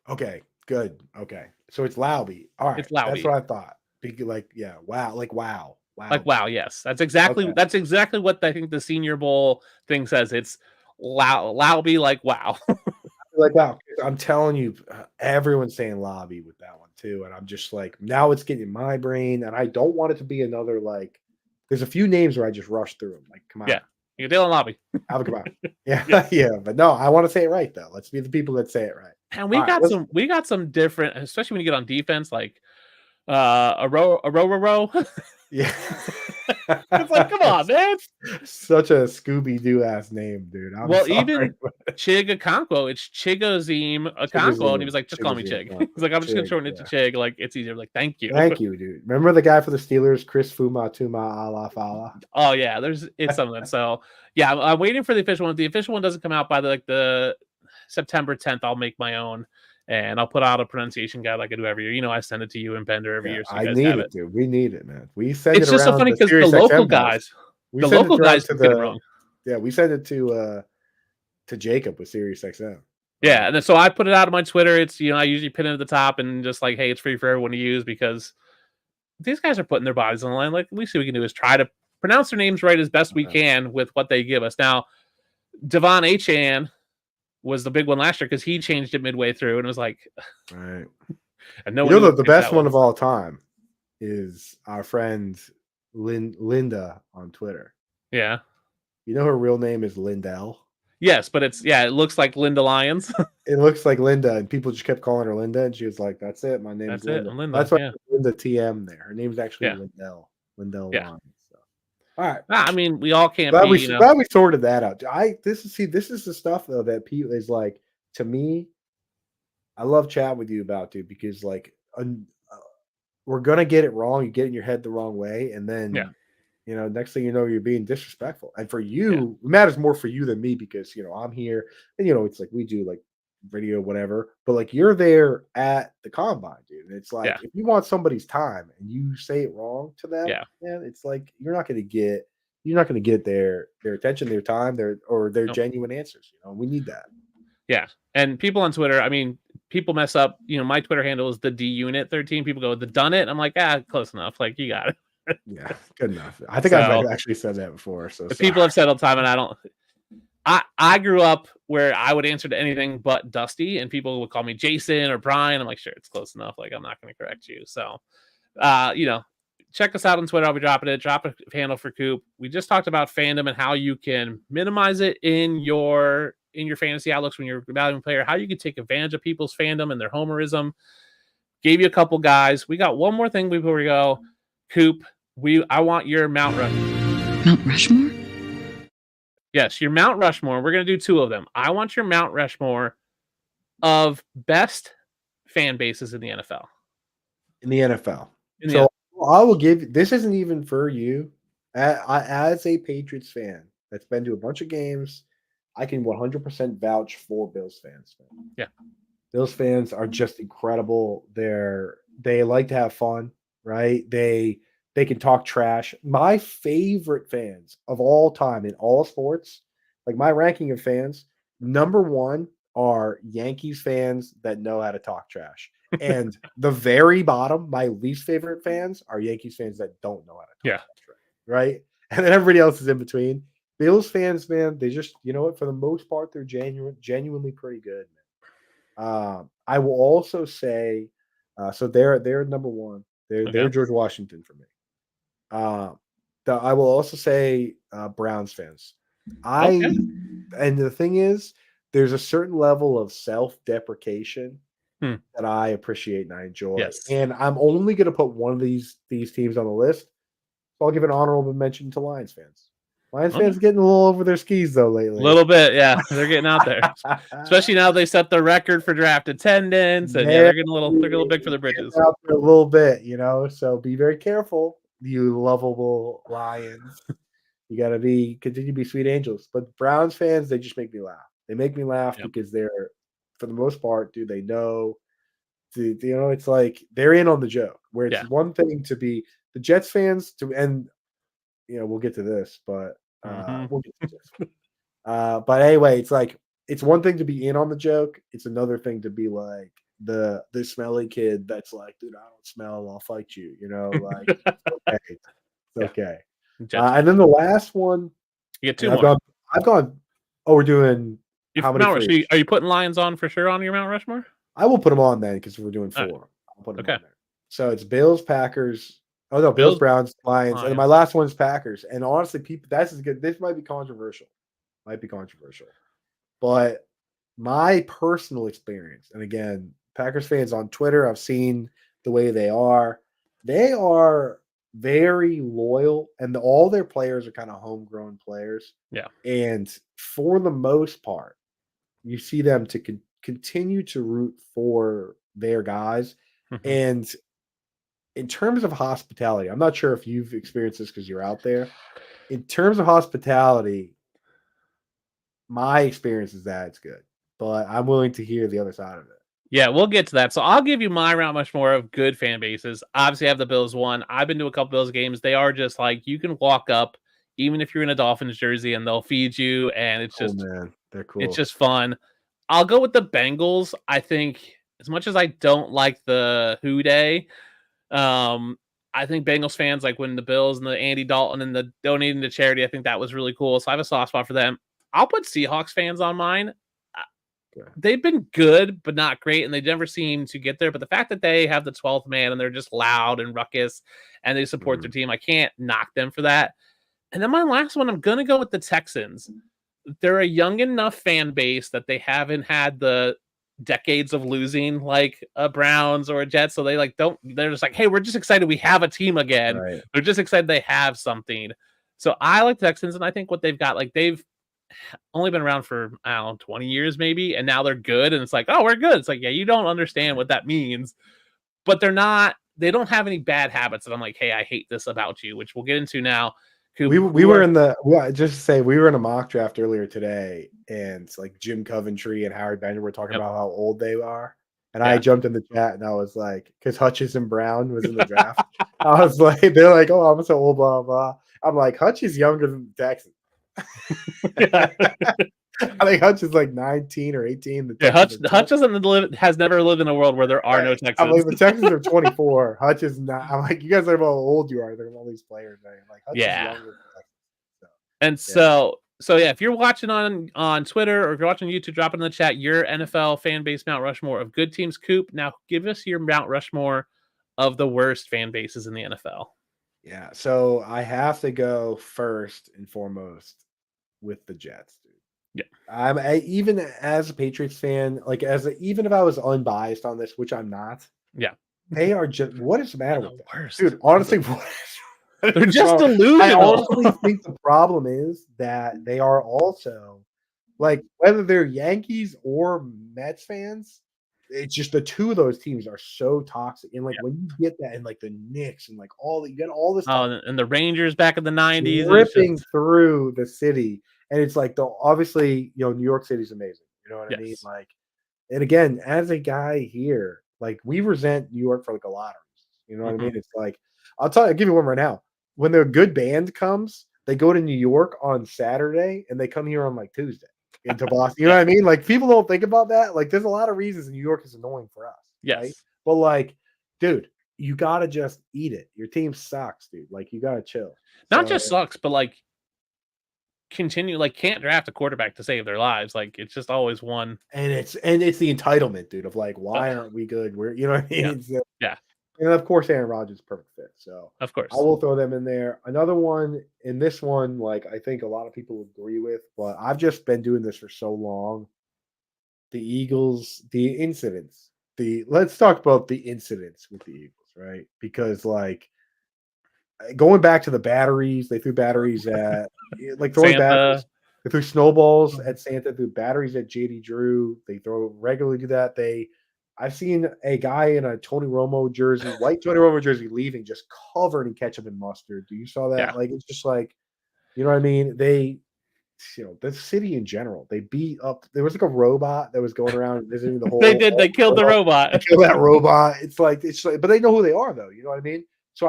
Okay, good. Okay, so it's Lauby. All right, it's Lauby. That's what I thought. Wow, wow. Yes, that's exactly what I think the Senior Bowl thing says. It's Lauby like wow. Wow. I'm telling you, everyone's saying Lobby with that one too, and I'm just now it's getting in my brain, and I don't want it to be another There's a few names where I just rush through them. Come on. Yeah. You're Dylan Lobby. Come on. Yeah. But no, I want to say it right though. Let's be the people that say it right. And we got some different, especially when you get on defense, a row. Yeah. It's come on, man. Such a Scooby-Doo ass name, dude. Even Chig Okonkwo, it's Chigoziem Okonkwo, and he was like, just call me Chig. He's like, I'm just gonna shorten it to Chig. It's easier. Thank you. Thank you, dude. Remember the guy for the Steelers, Chris Fuma Tuma Ala Fala? Oh yeah, it's something. So yeah, I'm waiting for the official one. If the official one doesn't come out by the September 10th, I'll make my own. And I'll put out a pronunciation guide like I do every year. I send it to you and Bender every year. So I need it, dude. We need it, man. We send it's it just around so funny because the local guys, get it wrong. Yeah, we send it to Jacob with Sirius XM. Yeah, and then so I put it out on my Twitter. It's I usually pin it at the top and just hey, it's free for everyone to use because these guys are putting their bodies on the line. At least what we can do is try to pronounce their names right as best we can with what they give us. Now, Devon Achan was the big one last year because he changed it midway through and it was right. And the best one of all time is our friend Linda on Twitter. Yeah. Her real name is Lindell. Yes, but it looks like Linda Lyons. It looks like Linda, and people just kept calling her Linda, and she was like, "That's it. My name is Linda." That's why Linda TM there. Her name's actually Lindell. Lindell Lyons. So. All right. I mean, we all can't. Glad we sorted that out. This is the stuff though that people is to me. I love chatting with you about, dude, because we're gonna get it wrong. You get in your head the wrong way, and then next thing you know, you're being disrespectful. And for you, it matters more for you than me because I'm here, and it's we do video, whatever. But you're there at the combine, dude. And it's if you want somebody's time and you say it wrong to them, man, it's you're not gonna get their attention, their time, their genuine answers. We need that. Yeah. And people on Twitter, I mean, people mess up. My Twitter handle is the D Unit 13. People go the done it. I'm like, close enough. Like you got it. Yeah, good enough. I think I've So, actually said that before. So people have said all the time, and I don't. I grew up where I would answer to anything but Dusty, and people would call me Jason or Brian. I'm like, sure, it's close enough. Like I'm not going to correct you. So, check us out on Twitter. I'll be dropping it. Drop a handle for Coop. We just talked about fandom and how you can minimize it in your fantasy outlooks when you're evaluating a player. How you can take advantage of people's fandom and their homerism. Gave you a couple guys. We got one more thing before we go. Coop, I want your Mount Rushmore. Mount Rushmore? Yes, your Mount Rushmore. We're going to do 2 of them. I want your Mount Rushmore of best fan bases in the NFL. In the NFL. I will give this isn't even for you. As a Patriots fan that's been to a bunch of games, I can 100% vouch for Bills fans. Yeah. Bills fans are just incredible. They like to have fun, right? They can talk trash. My favorite fans of all time in all sports, like my ranking of fans, number 1 are Yankees fans that know how to talk trash. And the very bottom, my least favorite fans are Yankees fans that don't know how to talk trash. Right? And then everybody else is in between. Bills fans, man, they just, you know what, for the most part, they're genuinely pretty good, man. I will also say, so they're number 1. They're George Washington for me. I will also say Browns fans. And the thing is, there's a certain level of self-deprecation that I appreciate and I enjoy. Yes. And I'm only going to put one of these teams on the list. So I'll give an honorable mention to Lions fans. Lions fans getting a little over their skis though lately. A little bit, yeah. They're getting out there, especially now they set the record for draft attendance, and they're getting a little big for the britches. Out there a little bit, So be very careful, you lovable Lions. You got to continue to be sweet angels. But Browns fans, they just make me laugh. They make me laugh because they're, for the most part, they know. It's like they're in on the joke. Where it's one thing to be the Jets fans and we'll get to this, but we'll get to this. But anyway, it's like it's one thing to be in on the joke. It's another thing to be like the smelly kid that's like, dude, I don't smell. I'll fight you. Like it's okay. And then the last one, you get 2 more. I've gone. Oh, we're doing how many? Are you putting Lions on for sure on your Mount Rushmore? I will put them on then because we're doing 4. I'll put them on there. So it's Bills, Packers. Oh no, Bills, Browns, Lions, and my last one's Packers. And honestly, people, that's as good. This might be controversial. But my personal experience, and again, Packers fans on Twitter, I've seen the way they are. They are very loyal, and all their players are kind of homegrown players. Yeah. And for the most part, you see them to continue to root for their guys. And in terms of hospitality, I'm not sure if you've experienced this because you're out there. In terms of hospitality, my experience is that it's good, but I'm willing to hear the other side of it. Yeah, we'll get to that. So I'll give you my Mount Rushmore of good fan bases. Obviously, I have the Bills one. I've been to a couple Bills games. They are just like you can walk up, even if you're in a Dolphins jersey, and they'll feed you, and it's just man, they're cool. It's just fun. I'll go with the Bengals. I think as much as I don't like the Who Day, I think Bengals fans, like when the Bills and the Andy Dalton and the donating to charity, I think that was really cool. So I have a soft spot for them. I'll put Seahawks fans on mine. They've been good, but not great, and they never seem to get there. But the fact that they have the 12th man and they're just loud and ruckus and they support their team, I can't knock them for that. And then my last one, I'm going to go with the Texans. They're a young enough fan base that they haven't had the decades of losing like a Browns or a Jets. So they they're just like, hey, we're just excited we have a team again. Right. They're just excited they have something. So I like the Texans, and I think what they've got, like they've only been around for, I don't know, 20 years maybe, and now they're good, and it's like, oh, we're good. It's like, yeah, you don't understand what that means, but they don't have any bad habits that I'm like, hey, I hate this about you, which we'll get into now. We were in a mock draft earlier today, and like Jim Coventry and Harry Bender were talking about how old they are. And I jumped in the chat and I was like, because Hutchinson Brown was in the draft. I was like, they're like, oh, I'm so old, blah, blah. I'm like, Hutch is younger than Texans. I think Hutch is like 19 or 18. The Yeah, Texans Hutch has never lived in a world where there are no Texans. I'm like, the Texans are 24. Hutch is not. I'm like, you guys are how old you are. They're all these players. Right? I'm like, Hutch is younger than Texans. So yeah, if you're watching on Twitter or if you're watching YouTube, drop it in the chat your NFL fan base Mount Rushmore of good teams. Coop, now give us your Mount Rushmore of the worst fan bases in the NFL. Yeah, so I have to go first and foremost with the Jets, dude. Even as a Patriots fan, like even if I was unbiased on this, which I'm not. Yeah, they are just. What is the matter with them, worst, dude? Honestly, they're just delusional. I honestly think the problem is that they are also like whether they're Yankees or Mets fans. It's just the two of those teams are so toxic, and like when you get that, and like the Knicks, and like you get all this stuff, and the Rangers back in the '90s ripping through the city, and it's like obviously New York City's amazing, you know what I mean? Like, and again, as a guy here, like we resent New York for like a lot of reasons, you know what I mean? It's like I'll give you one right now. When their good band comes, they go to New York on Saturday, and they come here on like Tuesday. Into Boston, you know what I mean? Like people don't think about that. Like there's a lot of reasons New York is annoying for us. Yes. Right? But like, dude, you gotta just eat it. Your team sucks, dude. Like you gotta chill. Not just sucks, but like continue, like can't draft a quarterback to save their lives. Like it's just always one. And it's the entitlement, dude, of like, why aren't we good? We're you know what I mean? Yeah. And of course, Aaron Rodgers is perfect fit. So of course, I will throw them in there. Another one in this one, like I think a lot of people agree with, but I've just been doing this for so long. The Eagles, the incidents. Let's talk about the incidents with the Eagles, right? Because like going back to the batteries, they threw batteries at like throwing batteries. They threw snowballs at Santa, threw batteries at JD Drew. They regularly do that. I've seen a guy in a Tony Romo jersey, white Tony Romo jersey, leaving just covered in ketchup and mustard. Do you saw that? Yeah. Like it's just like, you know what I mean? The city in general, they beat up. There was like a robot that was going around visiting the whole. They killed the robot. They killed that robot. It's like, but they know who they are, though. You know what I mean? So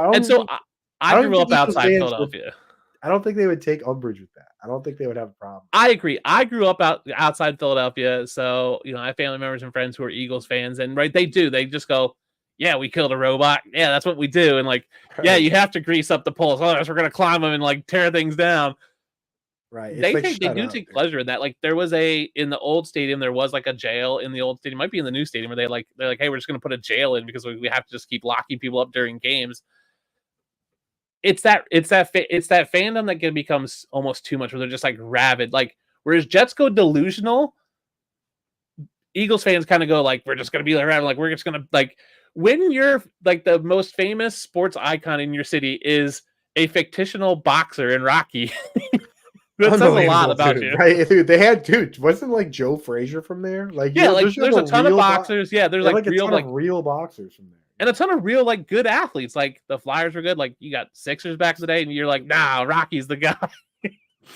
I grew up outside Philadelphia. I don't think they would take umbrage with that. I don't think they would have a problem. I agree. I grew up outside Philadelphia, so I have family members and friends who are Eagles fans, and right, they do. They just go, "Yeah, we killed a robot. Yeah, that's what we do." And like, yeah, you have to grease up the poles, otherwise we're gonna climb them and like tear things down. Right. They do take pleasure in that. Like there was in the old stadium, there was like a jail in the old stadium. It might be in the new stadium where they're like, hey, we're just gonna put a jail in because we have to just keep locking people up during games. It's that fandom that becomes almost too much where they're just like rabid. Like whereas Jets go delusional, Eagles fans kind of go like, we're just gonna be around, like we're just gonna like when you're like the most famous sports icon in your city is a fictional boxer in Rocky. That says a lot about you, right? Dude, wasn't like Joe Frazier from there? Like there's a ton of boxers. Yeah, there's like real boxers from there. And a ton of real like good athletes. Like the Flyers were good. Like you got Sixers back in the day, and you're like, nah, Rocky's the guy.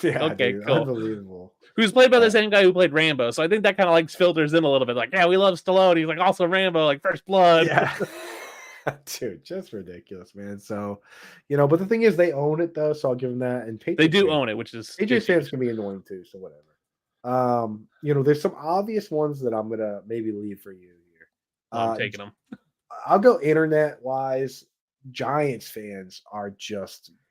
Yeah, okay, dude, cool. Unbelievable. Who's played by the same guy who played Rambo. So I think that kind of like filters in a little bit. Like, yeah, we love Stallone. He's like also Rambo, like First Blood. Yeah. Dude, just ridiculous, man. So, but the thing is, they own it though, so I'll give them that. And they do own it, which is Patriots fans can be annoying too. So whatever. There's some obvious ones that I'm gonna maybe leave for you here. I'm taking them. I'll go internet wise. Giants fans are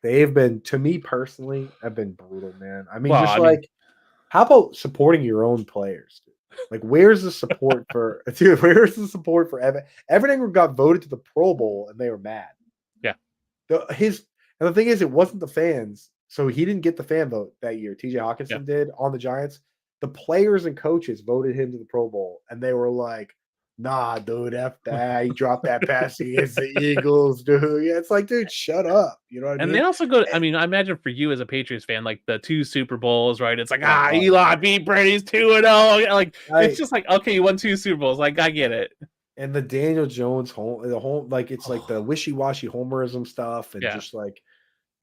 they've been, to me personally, have been brutal, man. I mean, how about supporting your own players? Dude? Like, where's the support for dude? Where's the support for Evan? Evan Ingram got voted to the Pro Bowl and they were mad. Yeah. And the thing is, it wasn't the fans, so he didn't get the fan vote that year. TJ Hawkinson did on the Giants. The players and coaches voted him to the Pro Bowl, and they were like, nah, dude, F that. He dropped that pass against the Eagles, dude. Yeah, it's like, dude, shut up. You know what I mean? And they also go, I mean, I imagine for you as a Patriots fan, like the 2 Super Bowls, right? It's like, Eli beat Brady's 2-0. Like, it's just like, okay, you won 2 Super Bowls. Like, I get it. And the Daniel Jones like, it's like the wishy-washy homerism stuff. And just like,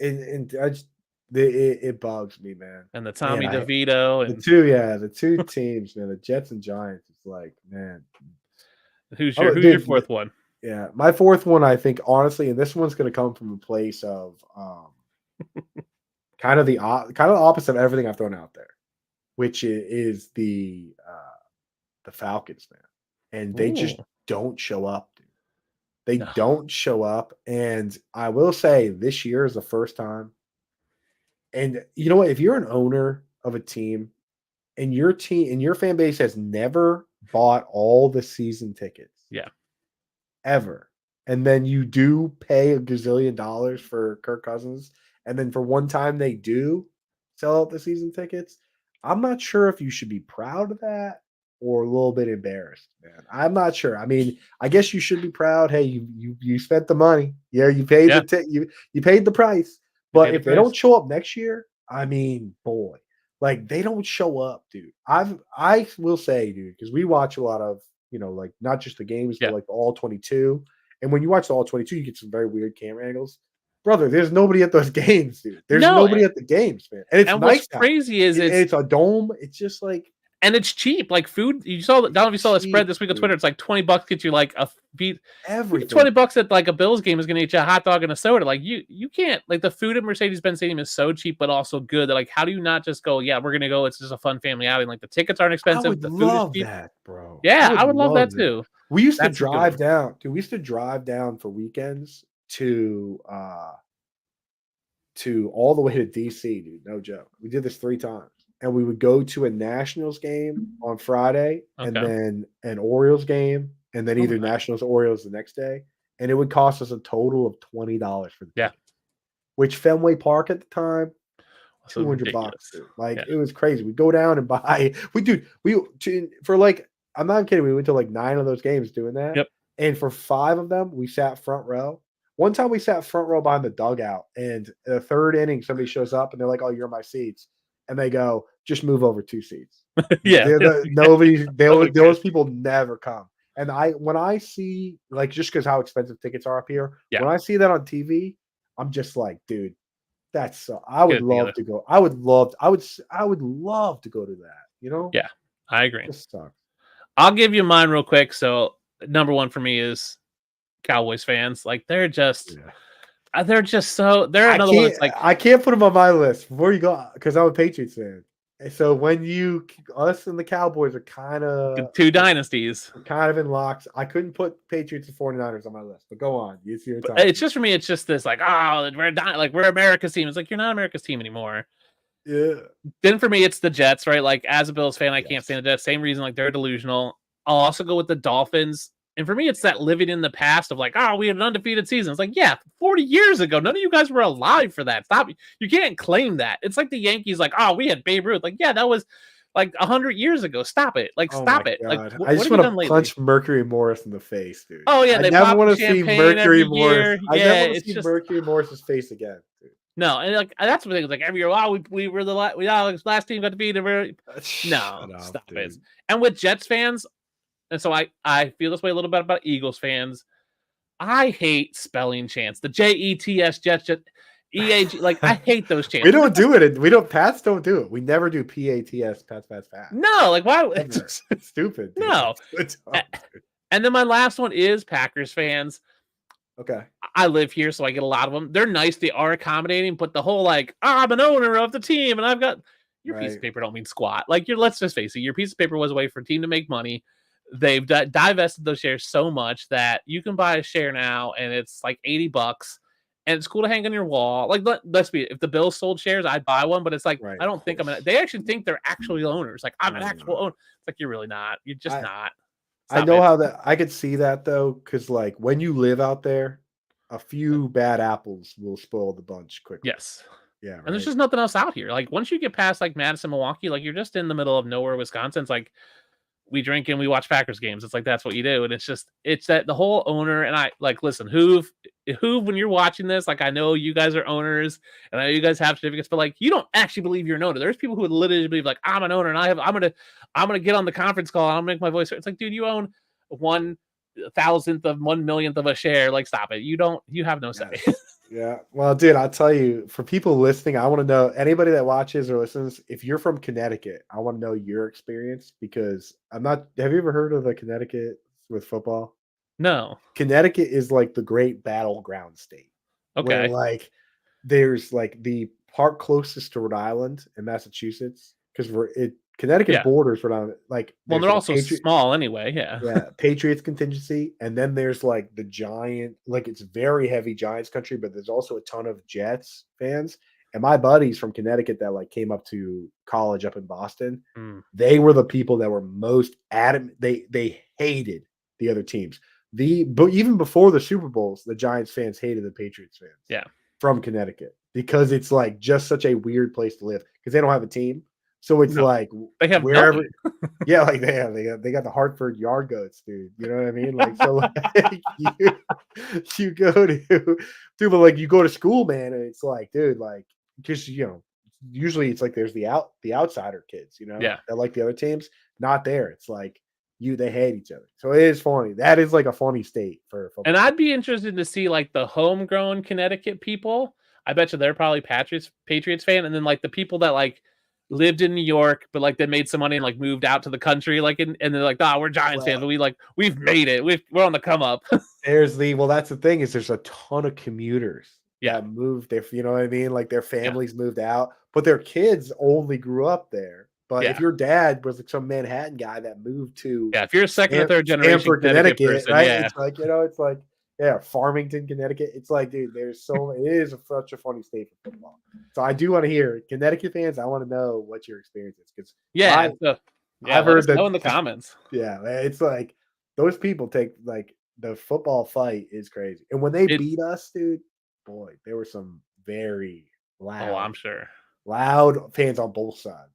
it bugs me, man. And the Tommy DeVito. The two teams, man, the Jets and Giants. It's like, man. Who's your fourth one? Yeah, my fourth one, I think, honestly, and this one's going to come from a place of kind of the opposite of everything I've thrown out there. which is the Falcons, man, and they just Ooh. don't show up. Dude. They No. don't show up, and I will say this year is the first time. And you know what? If you're an owner of a team and your fan base has never bought all the season tickets, Yeah. ever, and then you do pay a gazillion dollars for Kirk Cousins, and then for one time they do sell out the season tickets, I'm not sure if you should be proud of that or a little bit embarrassed, man. I'm not sure. I mean, I guess you should be proud. Hey, you spent the money. Yeah, you paid Yeah. you paid the price. You But paid the if they price. don't show up next year, I mean, boy, like they don't show up, dude. I will say, dude, because we watch a lot of, like not just the games, Yeah. but like the all 22. And when you watch the all 22, you get some very weird camera angles. Brother, there's nobody at those games, dude. There's No, nobody at the games, man. And it's and what's nice out. crazy is It's a dome. It's just like and it's cheap. Like food, you saw that. I don't know if you saw the spread cheap, this week on dude. Twitter. It's like $20 gets you like a beat. Everything. $20 at like a Bills game is going to get you a hot dog and a soda. Like you can't, like, the food at Mercedes-Benz Stadium is so cheap but also good that, like, how do you not just go? Yeah, we're going to go. It's just a fun family outing. Like, the tickets aren't I expensive. would The food love is cheap. that, bro. Yeah, I would love that that. too. We used to That's a good drive one. down, dude. We used to drive down for weekends to all the way to DC, dude. No joke. We did this 3 times. And we would go to a Nationals game on Friday and Okay. then an Orioles game and then either Okay. Nationals or Orioles the next day. And it would cost us a total of $20 for the Yeah. ticket. Which Fenway Park at the time, So $200, ridiculous. dude. Like Yeah. it was crazy. We go down and buy. For like, I'm not kidding. We went to like 9 of those games doing that. Yep. And for 5 of them, we sat front row. One time we sat front row behind the dugout, and the 3rd inning, somebody shows up and they're like, "Oh, you're in my seats," and they go, "Just move over 2 seats." Yeah. Those people never come. And when I see, like, just because how expensive tickets are up here, Yeah. when I see that on TV, I'm just like, dude, that's so. I would Get it love to go. I would love to go to that. You know? Yeah, I agree. This sucks. I'll give you mine real quick. So number one for me is Cowboys fans. Like they're just so they're another one that's like I can't put them on my list before you go because I'm a Patriots fan. And so when us and the Cowboys are kind of 2 dynasties. kind of in locks. I couldn't put Patriots and 49ers on my list, but go on. It's your time. It's just for me, it's just this like, oh, we're America's team. It's like you're not America's team anymore. Yeah. Then for me, it's the Jets, right? Like as a Bills fan, I can't Yes. stand the Jets. Same reason, like they're delusional. I'll also go with the Dolphins. And for me, it's that living in the past of like, oh, we had an undefeated season. It's like, yeah, 40 years ago, none of you guys were alive for that. Stop. You can't claim that. It's like the Yankees, like, oh, we had Babe Ruth. Like, yeah, that was like 100 years ago. Stop it. Like, Oh stop my it. God. Like, I what just have you want done to lately? punch Mercury Morris in the face, dude. Oh yeah, I they never pop want to see champagne Mercury every Morris. year. I Yeah, never want to it's see just Mercury Morris's face again, dude. no, and like that's the thing. Like every year, wow, we were the last team got to beat. No, Shut up, stop dude. it. And with Jets fans, and so I feel this way a little bit about Eagles fans. I hate spelling chants. The JETS Jets, EAG. Like I hate those chants. We don't do it. We don't. Pats don't do it. We never do PATS. Pats. No, like why? It's stupid. Dude. No. It's dumb, dude. And then my last one is Packers fans. Okay. I live here, so I get a lot of them. They're nice. They are accommodating, but the whole like, I'm an owner of the team, and I've got your piece of Right. paper don't mean squat. Like let's just face it, your piece of paper was a way for a team to make money. They've divested those shares so much that you can buy a share now, and it's like $80, and it's cool to hang on your wall. Like let's be, if the Bills sold shares, I'd buy one, but it's like Right, I don't of think I'm course. gonna. They actually think they're actually owners. Like I'm an I actual know. owner. It's like you're really not. You're just not. I Stop know it. how that. I could see that though, because like when you live out there, a few bad apples will spoil the bunch quickly. Yes. Yeah. And there's right? just nothing else out here. Like once you get past like Madison, Milwaukee, like you're just in the middle of nowhere, Wisconsin. It's like we drink and we watch Packers games. It's like that's what you do. And it's that the whole owner and I like listen, Hoove, when you're watching this, like I know you guys are owners and I know you guys have certificates, but like you don't actually believe you're an owner. There's people who would literally believe like I'm an owner and I'm gonna get on the conference call and I'll make my voice. It's like, dude, you own 1,000th of 1,000,000th of a share. Like stop it. You have no say. Yes. Yeah. Well, dude, I'll tell you, for people listening, I want to know anybody that watches or listens, if you're from Connecticut, I want to know your experience because have you ever heard of the Connecticut with football? No. Connecticut is like the great battleground state. Where Okay. like there's like the part closest to Rhode Island and Massachusetts, because Connecticut Yeah. borders were not like. Well, There's they're a also small anyway. Yeah. yeah, Patriots contingency, and then there's like the Giant, like it's very heavy Giants country, but there's also a ton of Jets fans. And my buddies from Connecticut that like came up to college up in Boston, Mm. they were the people that were most adamant. They hated the other teams. But even before the Super Bowls, the Giants fans hated the Patriots fans. Yeah. From Connecticut because it's like just such a weird place to live because they don't have a team. So it's No, like they have wherever, nothing. yeah, like they got the Hartford Yard Goats, dude. You know what I mean? Like so, like you go to, dude, but like you go to school, man, and it's like, dude, like because usually it's like there's the outsider kids, Yeah. that like the other teams. Not there. It's like they hate each other. So it is funny. That is like a funny state for football. And I'd be interested to see like the homegrown Connecticut people. I bet you they're probably Patriots fan, and then like the people that like lived in New York, but like they made some money and like moved out to the country, like and they're like, we're Giants fans, but we've made it. We're on the come up. That's the thing is there's a ton of commuters that moved there. You know what I mean? Like their families moved out, but their kids only grew up there. But if your dad was like some Manhattan guy that moved to if you're a second or third generation Stamford, Connecticut Connecticut, person, right? It's like Farmington, Connecticut. It's like, dude, it is such a funny state for football. So I do want to hear Connecticut fans. I want to know what your experience is because I've heard that in the comments. Yeah, it's like those people take like the football fight is crazy, and when they beat us, dude, boy, there were some very loud. Oh, I'm sure loud fans on both sides.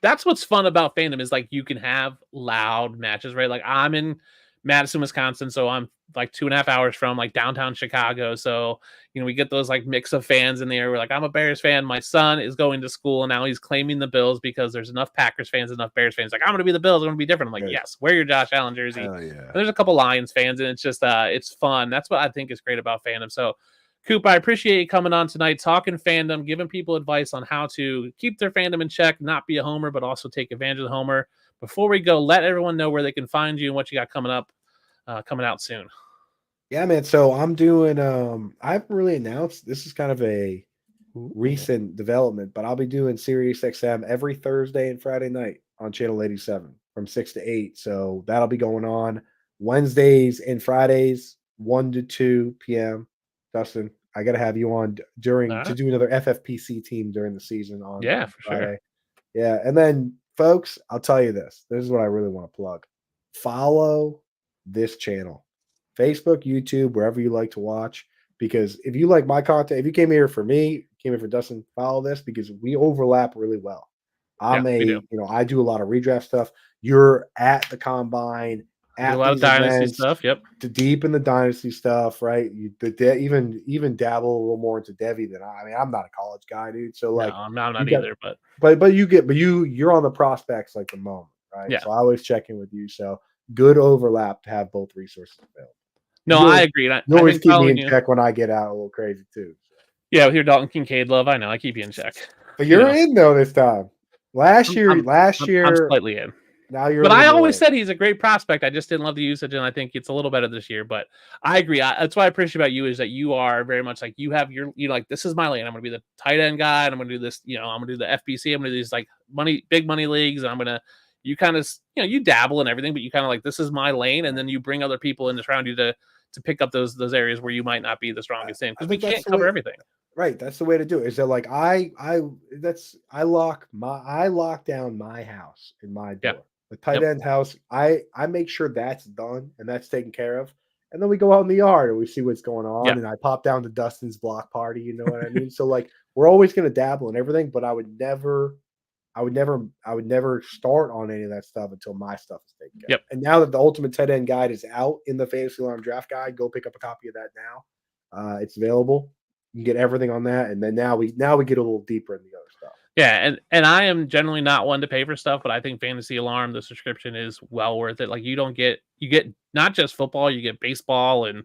That's what's fun about Fandom is like you can have loud matches, right? Like I'm in Madison, Wisconsin, so I'm like 2.5 hours from like downtown Chicago. So we get those like mix of fans in there. We're like, I'm a Bears fan. My son is going to school and now he's claiming the Bills because there's enough Packers fans, enough Bears fans. Like I'm going to be the Bills. I'm going to be different. I'm like, yes, wear your Josh Allen jersey. Oh, yeah. There's a couple Lions fans, and it's just it's fun. That's what I think is great about Fandom. So Coop, I appreciate you coming on tonight, talking fandom, giving people advice on how to keep their fandom in check, not be a homer, but also take advantage of the homer. Before we go, let everyone know where they can find you and what you got coming up, coming out soon. Yeah, man. So I'm doing, I haven't really announced, this is kind of a recent development, but I'll be doing Sirius XM every Thursday and Friday night on channel 87 from 6 to 8. So that'll be going on Wednesdays and Fridays, 1 to 2 p.m. Dustin, I got to have you on to do another FFPC team during the season on for Friday. Sure. Yeah. And then, folks, I'll tell you this. This is what I really want to plug. Follow this channel, Facebook, YouTube, wherever you like to watch. Because if you like my content, if you came here for me, came here for Dustin, follow this because we overlap really well. I do a lot of redraft stuff. You're at the combine. A lot of dynasty stuff, to deep in the dynasty stuff, right? Even dabble a little more into Devi than I mean, I'm not a college guy, dude. So like, no, I'm not either. You're on the prospects like the moment, right? Yeah. So I always check in with you. So good overlap to have both resources available. No, I agree. You always keep me in check when I get out a little crazy too. Yeah, with your Dalton Kincaid love, I know I keep you in check. But you're in though this time. Last year, I'm slightly in. Now you're. But I always said he's a great prospect. I just didn't love the usage, and I think it's a little better this year. But I agree. That's what I appreciate about you is that you are very much like you have your, like this is my lane. I'm going to be the tight end guy, and I'm going to do this. I'm going to do the FBC. I'm going to do these like big money leagues, and I'm going to. You kind of you dabble in everything, but you kind of like this is my lane, and then you bring other people in around you to pick up those areas where you might not be the strongest in because we can't cover everything. Right, that's the way to do it. Is that like I lock down my house in my door. Yep. The tight end house, I make sure that's done and that's taken care of. And then we go out in the yard and we see what's going on. And I pop down to Dustin's block party, you know what I mean? So like we're always gonna dabble in everything, but I would never start on any of that stuff until my stuff is taken care of. And now that the Ultimate Tight End Guide is out in the Fantasy Alarm Draft Guide, go pick up a copy of that now. It's available. You can get everything on that, and then now we get a little deeper in the other stuff. Yeah, and I am generally not one to pay for stuff, but I think Fantasy Alarm, the subscription is well worth it. Like you get not just football, you get baseball and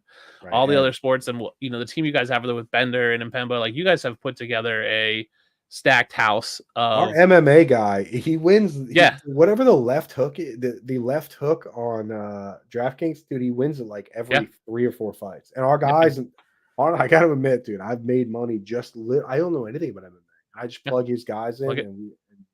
all the other sports, and the team you guys have there with Bender and Mpemba, like you guys have put together a stacked house of our MMA guy. He wins. Whatever the left hook, the left hook on DraftKings, dude, he wins it like every 3 or 4 fights. And our guys, I got to admit, dude, I've made money I don't know anything about MMA. I just plug his guys in, and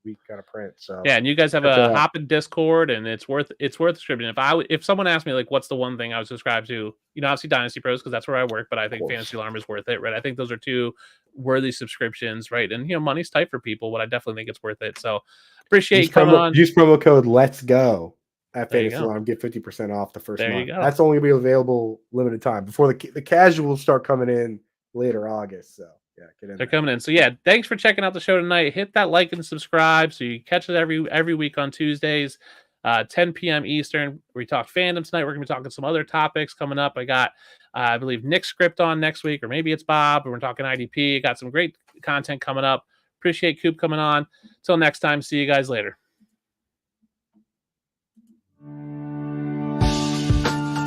we kind of print. So yeah, and you guys have a hop in Discord, and it's worth subscribing. If someone asked me like what's the one thing I would subscribe to, obviously Dynasty Pros because that's where I work, but I think Fantasy Alarm is worth it, right? I think those are two worthy subscriptions, right? And money's tight for people, but I definitely think it's worth it. So appreciate you coming on. Use promo code Let's Go at Fantasy Alarm, get 50% off the first month. You go. That's only gonna be available limited time before the casuals start coming in later August. So yeah, get in. They're coming in. So yeah, thanks for checking out the show tonight. Hit that like and subscribe so you catch it every week on Tuesdays, 10 p.m. Eastern. We talk fandom tonight. We're gonna be talking some other topics coming up. I got I believe Nick's script on next week, or maybe it's Bob, and we're talking IDP. Got some great content coming up. Appreciate Coop coming on. Till next time, see you guys later.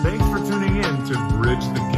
Thanks for tuning in to Bridge the